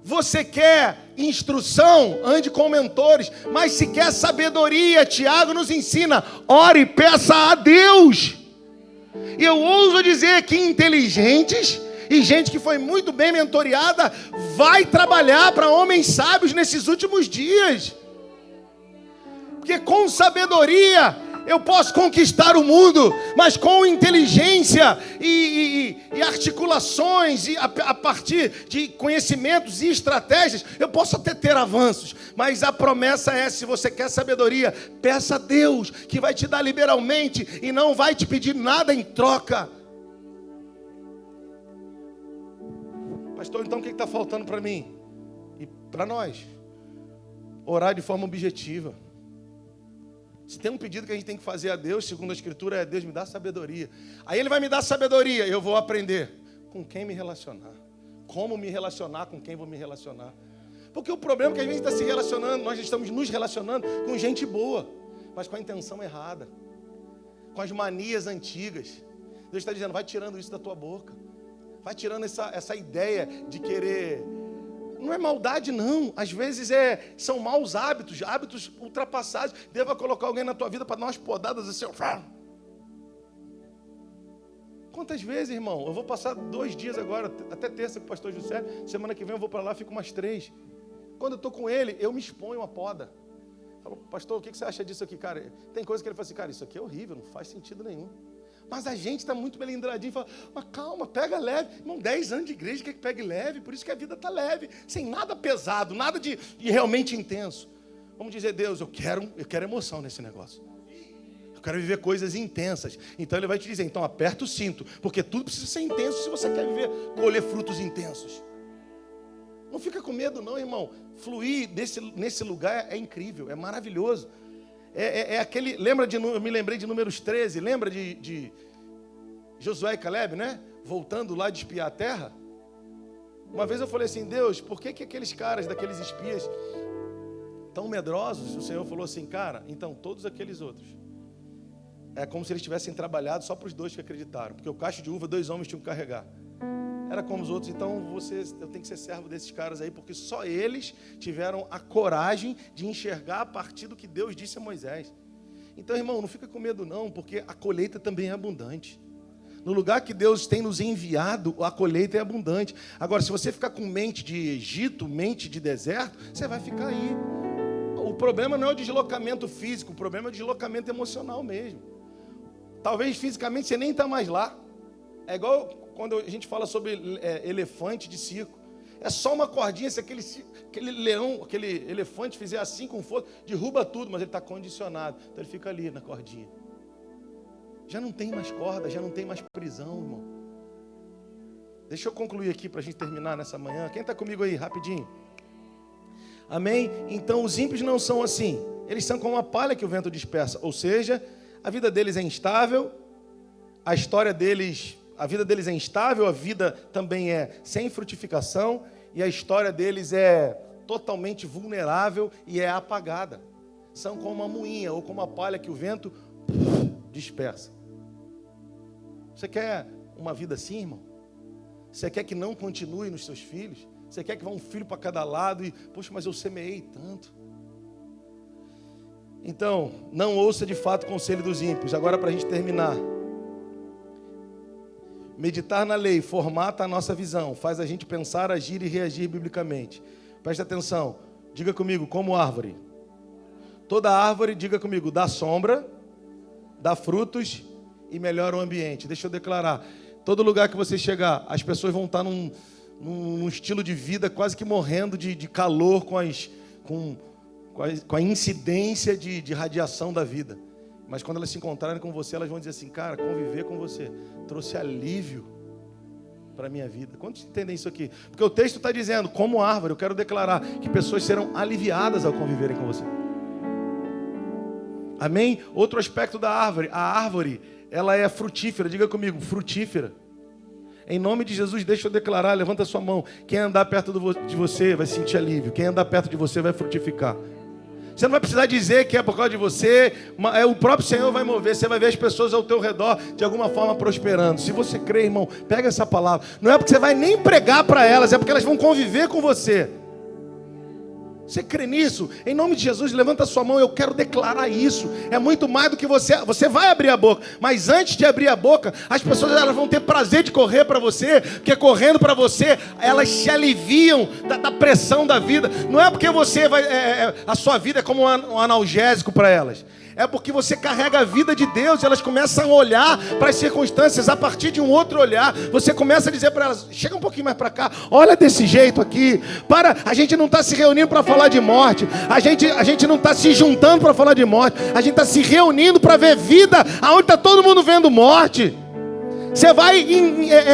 Você quer instrução? Ande com mentores. Mas se quer sabedoria, Tiago nos ensina, ore e peça a Deus. E eu ouso dizer que inteligentes e gente que foi muito bem mentoreada vai trabalhar para homens sábios nesses últimos dias. Porque com sabedoria eu posso conquistar o mundo, mas com inteligência e articulações, e a partir de conhecimentos e estratégias, eu posso até ter avanços. Mas a promessa é, se você quer sabedoria, peça a Deus, que vai te dar liberalmente e não vai te pedir nada em troca. Pastor, então o que está faltando para mim? E para nós? Orar de forma objetiva. Se tem um pedido que a gente tem que fazer a Deus, segundo a Escritura, é: Deus, me dá sabedoria. Aí Ele vai me dar sabedoria, eu vou aprender com quem me relacionar, como me relacionar, com quem vou me relacionar. Porque o problema é que a gente está se relacionando, nós estamos nos relacionando com gente boa, mas com a intenção errada, com as manias antigas. Deus está dizendo: vai tirando isso da tua boca, vai tirando essa ideia de querer. Não é maldade, não. Às vezes são maus hábitos ultrapassados. Deus vai colocar alguém na tua vida para dar umas podadas assim. Quantas vezes, irmão? Eu vou passar 2 dias agora, até terça com o pastor José. Semana que vem eu vou para lá, fico umas 3. Quando eu estou com ele, eu me exponho a poda. Falo: pastor, o que você acha disso aqui, cara? Tem coisa que ele fala assim: cara, isso aqui é horrível, não faz sentido nenhum. Mas a gente está muito melindradinho e fala: mas calma, pega leve. Irmão, 10 anos de igreja, quer que pegue leve? Por isso que a vida está leve, sem nada pesado, nada de realmente intenso. Vamos dizer: Deus, eu quero emoção nesse negócio. Eu quero viver coisas intensas. Então Ele vai te dizer: então aperta o cinto, porque tudo precisa ser intenso se você quer colher frutos intensos. Não fica com medo não, irmão. Fluir nesse lugar é incrível, é maravilhoso. Aquele, eu me lembrei de Números 13, lembra de Josué e Caleb, né? Voltando lá de espiar a terra. Uma vez eu falei assim: Deus, por que aqueles caras, daqueles espias, tão medrosos? O Senhor falou assim: cara, então todos aqueles outros, é como se eles tivessem trabalhado só para os 2 que acreditaram, porque o cacho de uva 2 homens tinham que carregar. era como os outros. Então eu tenho que ser servo desses caras aí, porque só eles tiveram a coragem de enxergar a partir do que Deus disse a Moisés. Então, irmão, não fica com medo não, porque a colheita também é abundante. No lugar que Deus tem nos enviado, a colheita é abundante. Agora, se você ficar com mente de Egito, mente de deserto, você vai ficar aí. O problema não é o deslocamento físico, o problema é o deslocamento emocional mesmo. Talvez fisicamente você nem está mais lá. É igual quando a gente fala sobre elefante de circo. É só uma cordinha, se aquele leão, aquele elefante fizer assim com força, derruba tudo, mas ele está condicionado. Então ele fica ali na cordinha. Já não tem mais corda, já não tem mais prisão, irmão. Deixa eu concluir aqui para a gente terminar nessa manhã. Quem está comigo aí, rapidinho? Amém? Então os ímpios não são assim. Eles são como uma palha que o vento dispersa. Ou seja, a vida deles é instável, a vida deles é instável, a vida também é sem frutificação, e a história deles é totalmente vulnerável e é apagada. São como uma moinha ou como uma palha que o vento dispersa. Você quer uma vida assim, irmão? Você quer que não continue nos seus filhos? Você quer que vá um filho para cada lado e, poxa, mas eu semeei tanto. Então, não ouça de fato o conselho dos ímpios. Agora, para a gente terminar. Meditar na lei formata a nossa visão, faz a gente pensar, agir e reagir biblicamente. Presta atenção, diga comigo, como árvore. Toda árvore, diga comigo, dá sombra, dá frutos e melhora o ambiente. Deixa eu declarar, todo lugar que você chegar, as pessoas vão estar num estilo de vida quase que morrendo de calor com a incidência de radiação da vida. Mas quando elas se encontrarem com você, elas vão dizer assim, cara, conviver com você trouxe alívio para a minha vida. Quantos entendem isso aqui? Porque o texto está dizendo, como árvore, eu quero declarar que pessoas serão aliviadas ao conviverem com você. Amém? Outro aspecto da árvore, a árvore, ela é frutífera, diga comigo, frutífera. Em nome de Jesus, deixa eu declarar, levanta a sua mão. Quem andar perto de você vai sentir alívio, quem andar perto de você vai frutificar. Você não vai precisar dizer que é por causa de você, o próprio Senhor vai mover. Você vai ver as pessoas ao teu redor de alguma forma prosperando. Se você crê, irmão, pega essa palavra. Não é porque você vai nem pregar para elas, é porque elas vão conviver com você. Você crê nisso? Em nome de Jesus, levanta a sua mão, eu quero declarar isso. É muito mais do que você vai abrir a boca. Mas antes de abrir a boca, as pessoas elas vão ter prazer de correr para você, porque correndo para você, elas se aliviam da pressão da vida. Não é porque você vai, a sua vida é como um analgésico para elas. É porque você carrega a vida de Deus e elas começam a olhar para as circunstâncias a partir de um outro olhar. Você começa a dizer para elas, chega um pouquinho mais para cá, olha desse jeito aqui. A gente não está se reunindo para falar de morte. A gente não está se juntando para falar de morte. A gente está se reunindo para ver vida aonde está todo mundo vendo morte. Você vai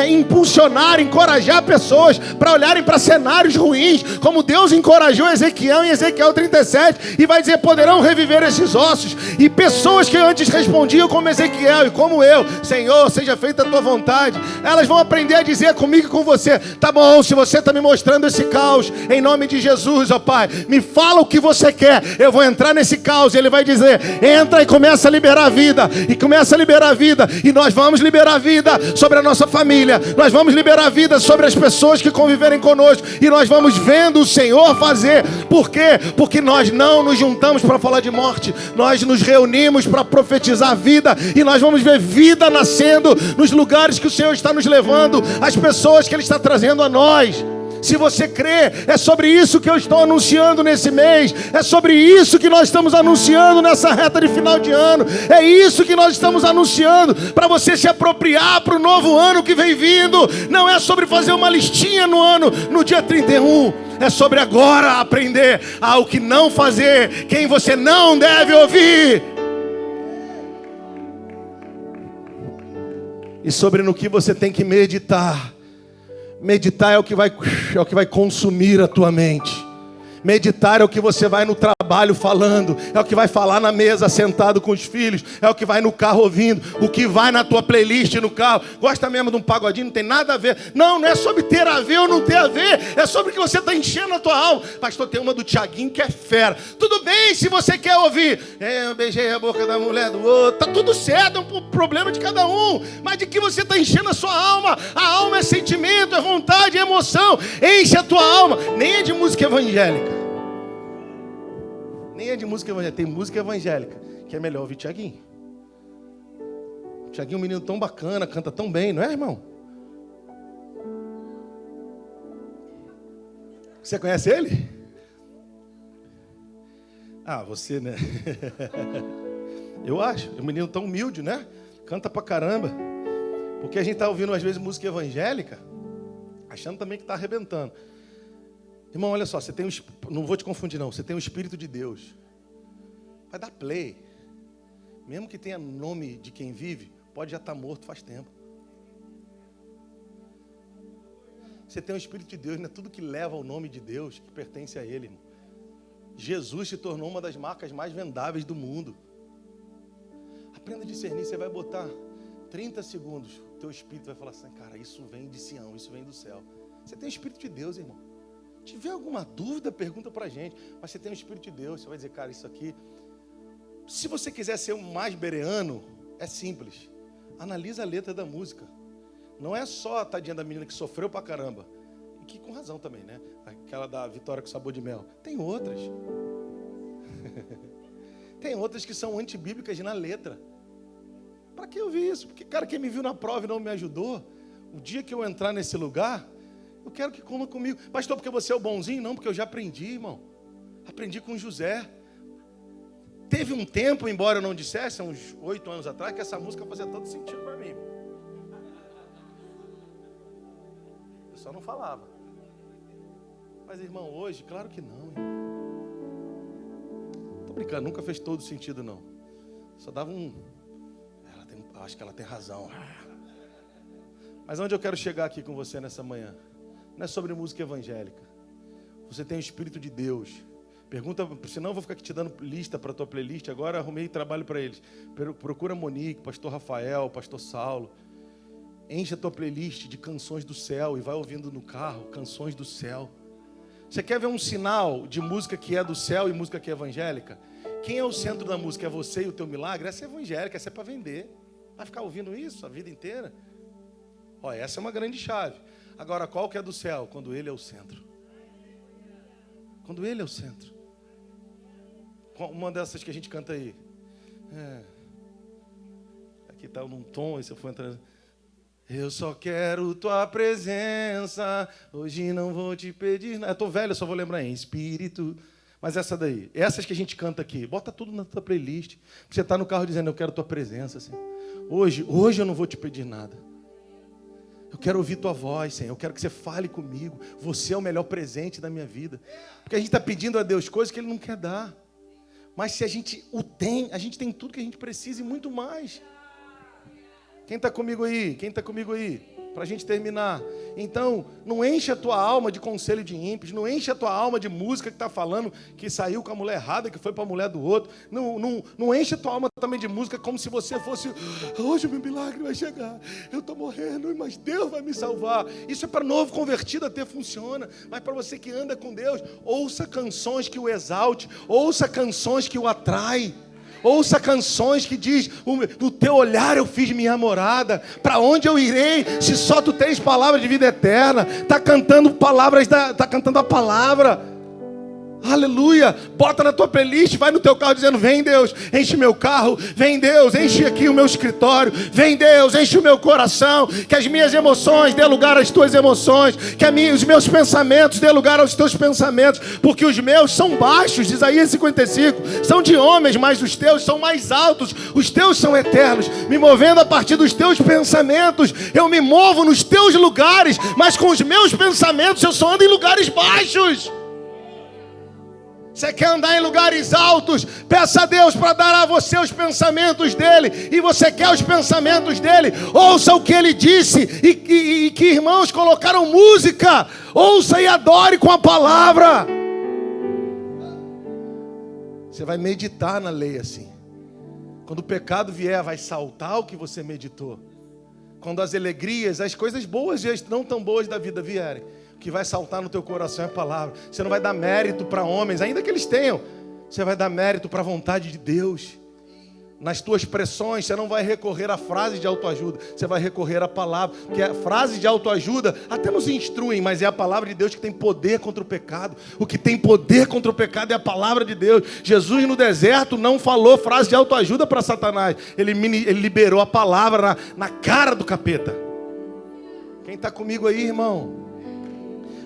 impulsionar, encorajar pessoas para olharem para cenários ruins, como Deus encorajou Ezequiel em Ezequiel 37, e vai dizer, poderão reviver esses ossos. E pessoas que antes respondiam como Ezequiel e como eu, Senhor, seja feita a tua vontade, elas vão aprender a dizer comigo e com você, tá bom, se você está me mostrando esse caos, em nome de Jesus, ó Pai, me fala o que você quer, eu vou entrar nesse caos. E Ele vai dizer, entra e começa a liberar a vida, e começa a liberar a vida, e nós vamos liberar a vida sobre a nossa família, nós vamos liberar a vida sobre as pessoas que conviverem conosco, e nós vamos vendo o Senhor fazer. Por quê? Porque nós não nos juntamos para falar de morte, nós nos reunimos para profetizar vida, e nós vamos ver vida nascendo nos lugares que o Senhor está nos levando, as pessoas que Ele está trazendo a nós. Se você crê, é sobre isso que eu estou anunciando nesse mês, é sobre isso que nós estamos anunciando nessa reta de final de ano, é isso que nós estamos anunciando, para você se apropriar para o novo ano que vem vindo. Não é sobre fazer uma listinha no dia 31, é sobre agora aprender ao que não fazer, quem você não deve ouvir, e sobre no que você tem que meditar. Meditar é o que vai consumir a tua mente. Meditar é o que você vai no trabalho trabalho falando, é o que vai falar na mesa sentado com os filhos, é o que vai no carro ouvindo, o que vai na tua playlist no carro. Gosta mesmo de um pagodinho? Não tem nada a ver. Não é sobre ter a ver ou não ter a ver, é sobre o que você está enchendo a tua alma. Pastor, tem uma do Tiaguinho que é fera. Tudo bem se você quer ouvir. Eu beijei a boca da mulher do outro. Tá tudo certo, é um problema de cada um. Mas de que você está enchendo a sua alma? A alma é sentimento, é vontade, é emoção. Enche a tua alma. Nem é de música evangélica. Nem é de música evangélica. Tem música evangélica que é melhor ouvir Tiaguinho. Tiaguinho é um menino tão bacana, canta tão bem, não é, irmão? Você conhece ele? Ah, você, né? Eu acho. É um menino tão humilde, né? Canta pra caramba. Porque a gente tá ouvindo, às vezes, música evangélica, achando também que tá arrebentando. Irmão, olha só, você tem não vou te confundir, não. Você tem o Espírito de Deus. Vai dar play. Mesmo que tenha nome de quem vive, pode já estar morto faz tempo. Você tem o Espírito de Deus, não é tudo que leva ao nome de Deus que pertence a Ele, irmão. Jesus se tornou uma das marcas mais vendáveis do mundo. Aprenda a discernir, você vai botar 30 segundos, o teu Espírito vai falar assim, cara, isso vem de Sião, isso vem do céu. Você tem o Espírito de Deus, irmão. Se tiver alguma dúvida, pergunta pra gente. Mas você tem o Espírito de Deus, você vai dizer, cara, isso aqui... Se você quiser ser um mais bereano, é simples. Analisa a letra da música. Não é só a tadinha da menina que sofreu pra caramba. E que com razão também, né? Aquela da Vitória com sabor de mel. Tem outras. Tem outras que são antibíblicas na letra. Para que eu vi isso? Porque, cara, quem me viu na prova e não me ajudou, o dia que eu entrar nesse lugar, eu quero que coma comigo. Pastor, porque você é o bonzinho? Não, porque eu já aprendi, irmão. Aprendi com José. Teve um tempo, embora eu não dissesse, uns 8 anos atrás, que essa música fazia todo sentido para mim. Eu só não falava. Mas, irmão, hoje, claro que não, irmão. Tô brincando, nunca fez todo sentido, não. Só dava acho que ela tem razão. Mas onde eu quero chegar aqui com você nessa manhã? Não é sobre música evangélica. Você tem o Espírito de Deus. Pergunta, senão eu vou ficar aqui te dando lista para a tua playlist. Agora arrumei trabalho para eles. Procura Monique, pastor Rafael, pastor Saulo. Enche a tua playlist de canções do céu e vai ouvindo no carro canções do céu. Você quer ver um sinal de música que é do céu e música que é evangélica? Quem é o centro da música? É você e o teu milagre? Essa é evangélica, essa é para vender. Vai ficar ouvindo isso a vida inteira? Ó, essa é uma grande chave. Agora, qual que é do céu? Quando ele é o centro. Quando ele é o centro. Uma dessas que a gente canta aí. Aqui está num tom, aí se eu for entrando. Eu só quero tua presença, hoje não vou te pedir nada. Eu estou velho, eu só vou lembrar em Espírito. Mas essa daí, essas que a gente canta aqui, bota tudo na tua playlist. Você está no carro dizendo, eu quero tua presença, Senhor. Hoje eu não vou te pedir nada. Eu quero ouvir tua voz, Senhor. Eu quero que você fale comigo. Você é o melhor presente da minha vida. Porque a gente está pedindo a Deus coisas que Ele não quer dar. Mas se a gente o tem, a gente tem tudo que a gente precisa e muito mais. Quem está comigo aí? Quem está comigo aí? Para a gente terminar. Então, não enche a tua alma de conselho de ímpios. Não enche a tua alma de música que está falando que saiu com a mulher errada, que foi para a mulher do outro. Não enche a tua alma também de música como se você fosse... Hoje o meu milagre vai chegar. Eu estou morrendo, mas Deus vai me salvar. Isso é para novo convertido, até funciona. Mas para você que anda com Deus, ouça canções que o exalte. Ouça canções que o atraem. Ouça canções que diz, no teu olhar eu fiz minha morada. Para onde eu irei, se só tu tens palavras de vida eterna? Está cantando está cantando a palavra. Aleluia, bota na tua playlist, vai no teu carro dizendo, vem Deus, enche meu carro, vem Deus, enche aqui o meu escritório, vem Deus, enche o meu coração, que as minhas emoções dê lugar às tuas emoções, que os meus pensamentos dê lugar aos teus pensamentos, porque os meus são baixos, Isaías 55, são de homens, mas os teus são mais altos, os teus são eternos, me movendo a partir dos teus pensamentos, eu me movo nos teus lugares, mas com os meus pensamentos eu só ando em lugares baixos. Você quer andar em lugares altos? Peça a Deus para dar a você os pensamentos dele. E você quer os pensamentos dele? Ouça o que ele disse. E que irmãos colocaram música. Ouça e adore com a palavra. Você vai meditar na lei assim. Quando o pecado vier, vai saltar o que você meditou. Quando as alegrias, as coisas boas e as não tão boas da vida vierem, o que vai saltar no teu coração é a palavra. Você não vai dar mérito para homens, ainda que eles tenham. Você vai dar mérito para a vontade de Deus. Nas tuas pressões, você não vai recorrer a frases de autoajuda, você vai recorrer à palavra, porque a frase de autoajuda até nos instruem, mas é a palavra de Deus que tem poder contra o pecado. O que tem poder contra o pecado é a palavra de Deus. Jesus no deserto não falou frase de autoajuda para Satanás, ele liberou a palavra na cara do capeta. Quem está comigo aí, irmão?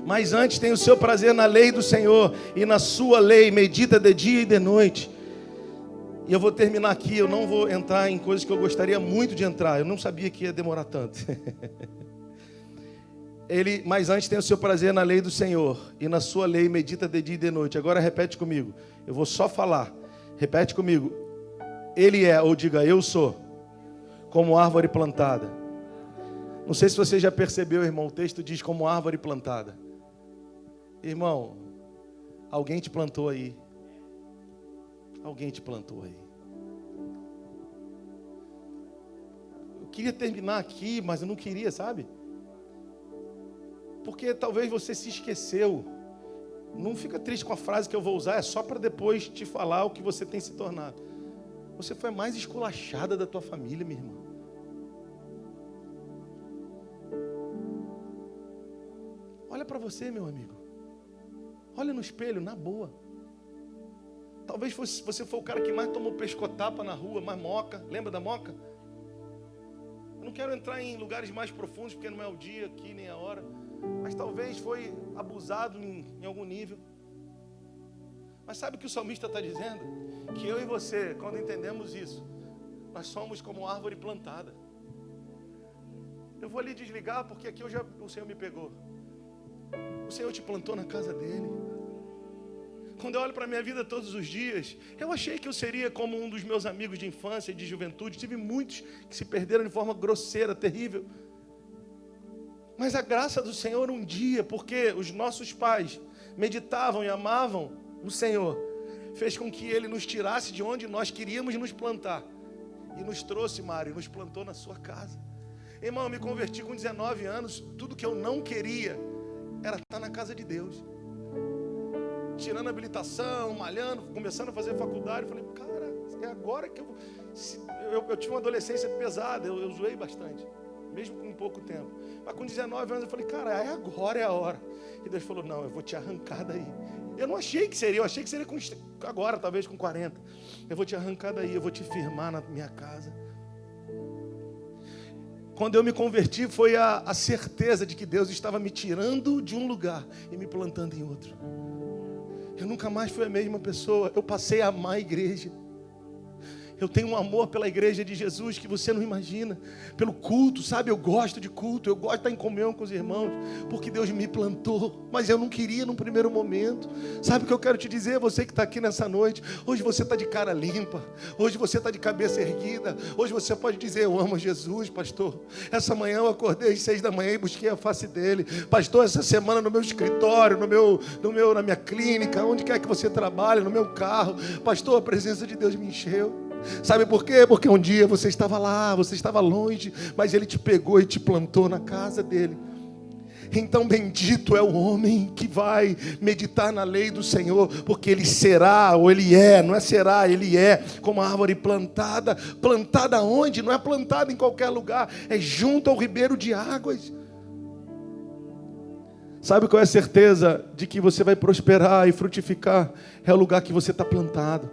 Mas antes tem o seu prazer na lei do Senhor, e na sua lei medita de dia e de noite. E eu vou terminar aqui, eu não vou entrar em coisas que eu gostaria muito de entrar. Eu não sabia que ia demorar tanto. Mas antes tem o seu prazer na lei do Senhor, e na sua lei medita de dia e de noite. Agora repete comigo. Eu vou só falar. Repete comigo. Ele é, ou diga, eu sou, como árvore plantada. Não sei se você já percebeu, irmão, o texto diz como árvore plantada. Irmão, alguém te plantou aí. Alguém te plantou aí. Eu queria terminar aqui, mas eu não queria, sabe? Porque talvez você se esqueceu. Não fica triste com a frase que eu vou usar, é só para depois te falar o que você tem se tornado. Você foi a mais esculachada da tua família, minha irmã. Olha para você, meu amigo. Olha no espelho, na boa. Talvez você foi o cara que mais tomou pescotapa na rua, mais moca. Lembra da moca? Eu não quero entrar em lugares mais profundos, porque não é o dia aqui, nem a hora. Mas talvez foi abusado em algum nível. Mas sabe o que o salmista está dizendo? Que eu e você, quando entendemos isso, nós somos como árvore plantada. Eu vou ali desligar, porque aqui o Senhor me pegou. O Senhor te plantou na casa dele. Quando eu olho para a minha vida todos os dias, eu achei que eu seria como um dos meus amigos de infância e de juventude. Tive muitos que se perderam de forma grosseira, terrível. Mas a graça do Senhor um dia, porque os nossos pais meditavam e amavam o Senhor, fez com que Ele nos tirasse de onde nós queríamos nos plantar. E nos trouxe, Mário, e nos plantou na sua casa. Irmão, eu me converti com 19 anos. Tudo que eu não queria era estar na casa de Deus. Tirando habilitação, malhando, começando a fazer faculdade. Eu falei, cara, é agora que eu tive uma adolescência pesada, eu zoei bastante, mesmo com pouco tempo. Mas com 19 anos eu falei, cara, agora é a hora. E Deus falou, não, eu vou te arrancar daí. Eu não achei que seria, eu achei que seria agora, talvez com 40. Eu vou te arrancar daí, eu vou te firmar na minha casa. Quando eu me converti, foi a certeza de que Deus estava me tirando de um lugar e me plantando em outro. Eu nunca mais fui a mesma pessoa. Eu passei a amar a igreja. Eu tenho um amor pela igreja de Jesus que você não imagina. Pelo culto, sabe? Eu gosto de culto. Eu gosto de estar em comunhão com os irmãos. Porque Deus me plantou. Mas eu não queria num primeiro momento. Sabe o que eu quero te dizer? Você que está aqui nessa noite. Hoje você está de cara limpa. Hoje você está de cabeça erguida. Hoje você pode dizer, eu amo Jesus, pastor. Essa manhã eu acordei às 6 da manhã e busquei a face dele. Pastor, essa semana no meu escritório, na minha clínica, onde quer que você trabalhe, no meu carro. Pastor, a presença de Deus me encheu. Sabe por quê? Porque um dia você estava lá, você estava longe, mas Ele te pegou e te plantou na casa dele. Então bendito é o homem que vai meditar na lei do Senhor, porque ele será, ou ele é, não é será, ele é como a árvore plantada. Plantada onde? Não é plantada em qualquer lugar, é junto ao ribeiro de águas. Sabe qual é a certeza de que você vai prosperar e frutificar? É o lugar que você está plantado.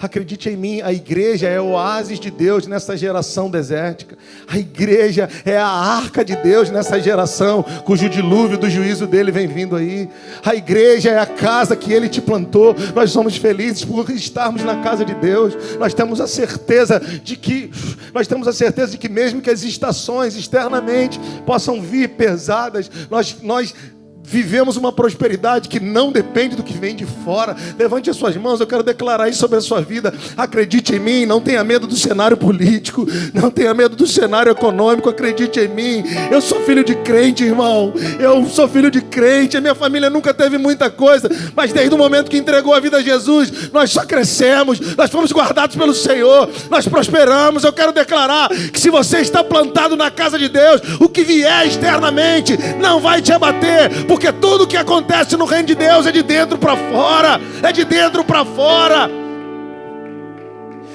Acredite em mim, a igreja é o oásis de Deus nessa geração desértica. A igreja é a arca de Deus nessa geração, cujo dilúvio do juízo dele vem vindo aí. A igreja é a casa que ele te plantou. Nós somos felizes por estarmos na casa de Deus. Nós temos a certeza de que mesmo que as estações externamente possam vir pesadas, nós vivemos uma prosperidade que não depende do que vem de fora. Levante as suas mãos, eu quero declarar isso sobre a sua vida. Acredite em mim, não tenha medo do cenário político, não tenha medo do cenário econômico, acredite em mim. Eu sou filho de crente, irmão. Eu sou filho de crente, a minha família nunca teve muita coisa, mas desde o momento que entregou a vida a Jesus, nós só crescemos, nós fomos guardados pelo Senhor, nós prosperamos. Eu quero declarar que se você está plantado na casa de Deus, o que vier externamente não vai te abater, porque tudo que acontece no reino de Deus é de dentro para fora. É de dentro para fora.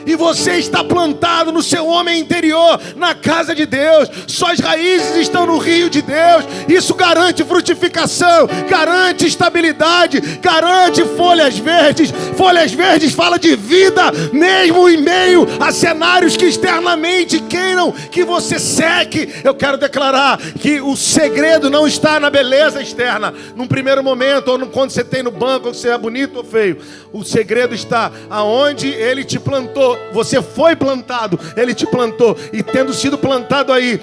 E você está plantado no seu homem interior, na casa de Deus. Suas raízes estão no rio de Deus. Isso garante frutificação, garante estabilidade, garante folhas verdes. Folhas verdes fala de vida, mesmo em meio a cenários que externamente queiram que você seque. Eu quero declarar que o segredo não está na beleza externa, num primeiro momento, ou quando você tem no banco, ou você é bonito ou feio. O segredo está aonde Ele te plantou. Você foi plantado, Ele te plantou. E tendo sido plantado aí,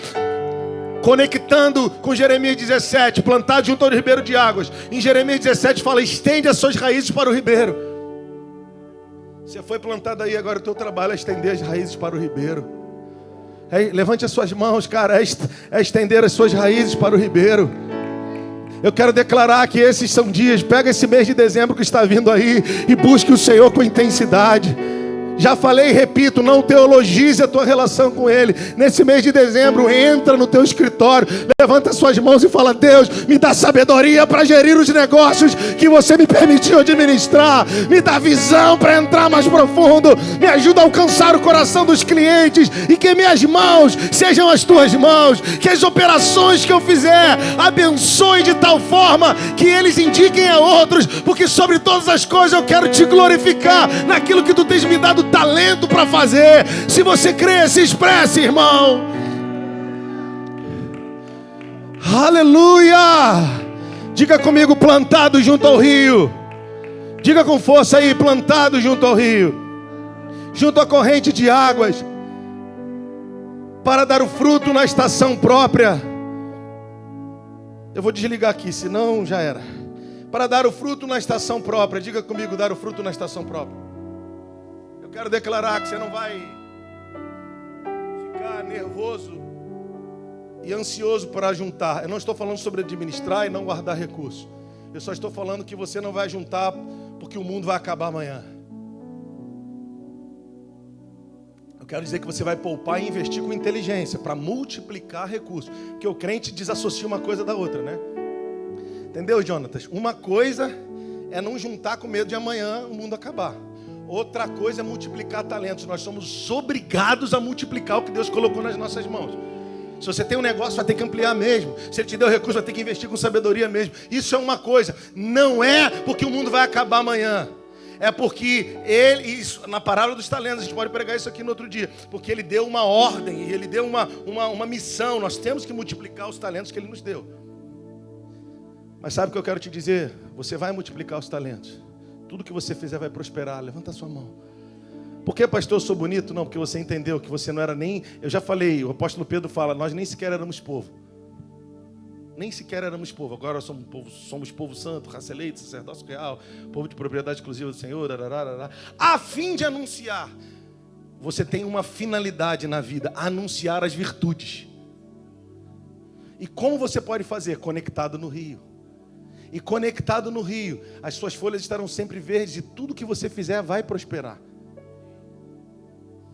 conectando com Jeremias 17, plantado junto ao ribeiro de águas. Em Jeremias 17 fala, estende as suas raízes para o ribeiro. Você foi plantado aí, agora o teu trabalho é estender as raízes para o ribeiro. Levante as suas mãos, cara, é estender as suas raízes para o ribeiro. Eu quero declarar que esses são dias. Pega esse mês de dezembro que está vindo aí e busque o Senhor com intensidade. Já falei e repito, não teologize a tua relação com Ele. Nesse mês de dezembro, entra no teu escritório, levanta suas mãos e fala, Deus, me dá sabedoria para gerir os negócios que você me permitiu administrar. Me dá visão para entrar mais profundo. Me ajuda a alcançar o coração dos clientes. E que minhas mãos sejam as tuas mãos. Que as operações que eu fizer abençoe de tal forma que eles indiquem a outros. Porque sobre todas as coisas eu quero te glorificar naquilo que tu tens me dado talento para fazer. Se você crê, se expresse, irmão. Aleluia. Diga comigo, plantado junto ao rio. Diga com força aí, plantado junto ao rio, junto à corrente de águas, para dar o fruto na estação própria. Eu vou desligar aqui, senão já era. Para dar o fruto na estação própria. Diga comigo, dar o fruto na estação própria. Quero declarar que você não vai ficar nervoso e ansioso para juntar. Eu não estou falando sobre administrar e não guardar recursos. Eu só estou falando que você não vai juntar porque o mundo vai acabar amanhã. Eu quero dizer que você vai poupar e investir com inteligência para multiplicar recursos. Porque o crente desassocia uma coisa da outra, né? Entendeu, Jonatas? Uma coisa é não juntar com medo de amanhã o mundo acabar. Outra coisa é multiplicar talentos. Nós somos obrigados a multiplicar o que Deus colocou nas nossas mãos. Se você tem um negócio, vai ter que ampliar mesmo. Se Ele te deu recurso, vai ter que investir com sabedoria mesmo. Isso é uma coisa. Não é porque o mundo vai acabar amanhã. É porque Ele, isso, na parábola dos talentos, a gente pode pregar isso aqui no outro dia. Porque Ele deu uma ordem, Ele deu uma missão. Nós temos que multiplicar os talentos que Ele nos deu. Mas sabe o que eu quero te dizer? Você vai multiplicar os talentos. Tudo que você fizer vai prosperar. Levanta a sua mão. Por que, pastor, eu sou bonito? Não, porque você entendeu que você não era nem... Eu já falei, o apóstolo Pedro fala, nós nem sequer éramos povo. Nem sequer éramos povo. Agora somos povo santo, raça eleita, sacerdócio real, povo de propriedade exclusiva do Senhor, a fim de anunciar. Você tem uma finalidade na vida, anunciar as virtudes. E como você pode fazer? Conectado no rio. E conectado no rio, as suas folhas estarão sempre verdes e tudo que você fizer vai prosperar.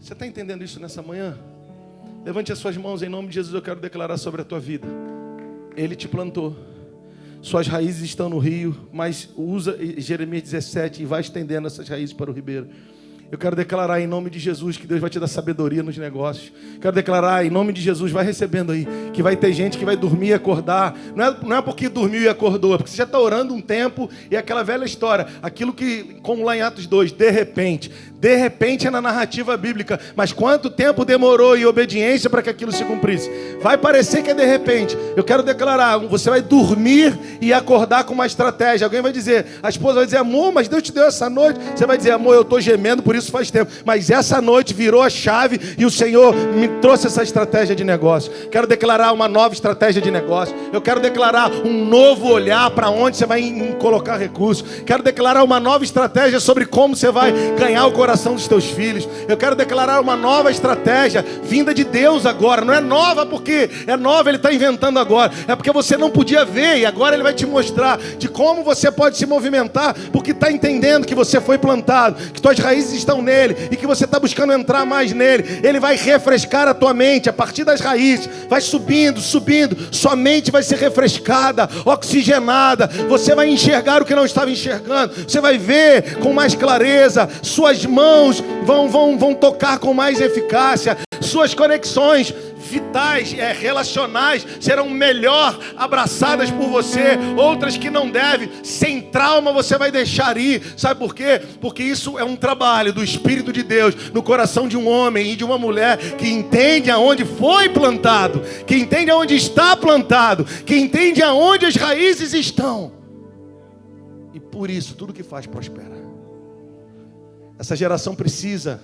Você está entendendo isso nessa manhã? Levante as suas mãos, em nome de Jesus eu quero declarar sobre a tua vida. Ele te plantou. Suas raízes estão no rio, mas usa Jeremias 17 e vai estendendo essas raízes para o ribeiro. Eu quero declarar em nome de Jesus que Deus vai te dar sabedoria nos negócios. Quero declarar em nome de Jesus, vai recebendo aí, que vai ter gente que vai dormir e acordar. Não é porque dormiu e acordou, é porque você já está orando um tempo e é aquela velha história. Aquilo que, como lá em Atos 2, de repente, De repente é na narrativa bíblica, mas quanto tempo demorou em obediência para que aquilo se cumprisse? Vai parecer que é de repente. Eu quero declarar, você vai dormir e acordar com uma estratégia. Alguém vai dizer, a esposa vai dizer, amor, mas Deus te deu essa noite. Você vai dizer, amor, eu estou gemendo por isso faz tempo. Mas essa noite virou a chave e o Senhor me trouxe essa estratégia de negócio. Quero declarar uma nova estratégia de negócio. Eu quero declarar um novo olhar para onde você vai colocar recursos. Quero declarar uma nova estratégia sobre como você vai ganhar o coração dos teus filhos. Eu quero declarar uma nova estratégia vinda de Deus agora. Não é nova porque é nova, Ele está inventando agora. É porque você não podia ver e agora Ele vai te mostrar de como você pode se movimentar, porque está entendendo que você foi plantado, que tuas raízes estão nele e que você está buscando entrar mais nele. Ele vai refrescar a tua mente a partir das raízes. Vai subindo, subindo. Sua mente vai ser refrescada, oxigenada. Você vai enxergar o que não estava enxergando. Você vai ver com mais clareza. Suas mãos vão tocar com mais eficácia. Suas conexões vitais, relacionais, serão melhor abraçadas por você. Outras que não devem, sem trauma você vai deixar ir. Sabe por quê? Porque isso é um trabalho do Espírito de Deus no coração de um homem e de uma mulher que entende aonde foi plantado, que entende aonde está plantado, que entende aonde as raízes estão. E por isso tudo que faz prospera. Essa geração precisa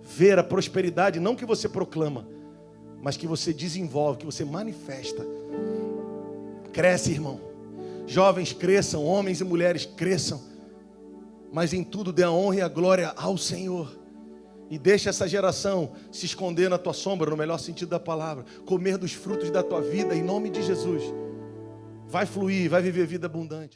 ver a prosperidade, não que você proclama, mas que você desenvolve, que você manifesta. Cresce, irmão. Jovens cresçam, homens e mulheres cresçam, mas em tudo dê a honra e a glória ao Senhor. E deixa essa geração se esconder na tua sombra, no melhor sentido da palavra, comer dos frutos da tua vida, em nome de Jesus. Vai fluir, vai viver vida abundante.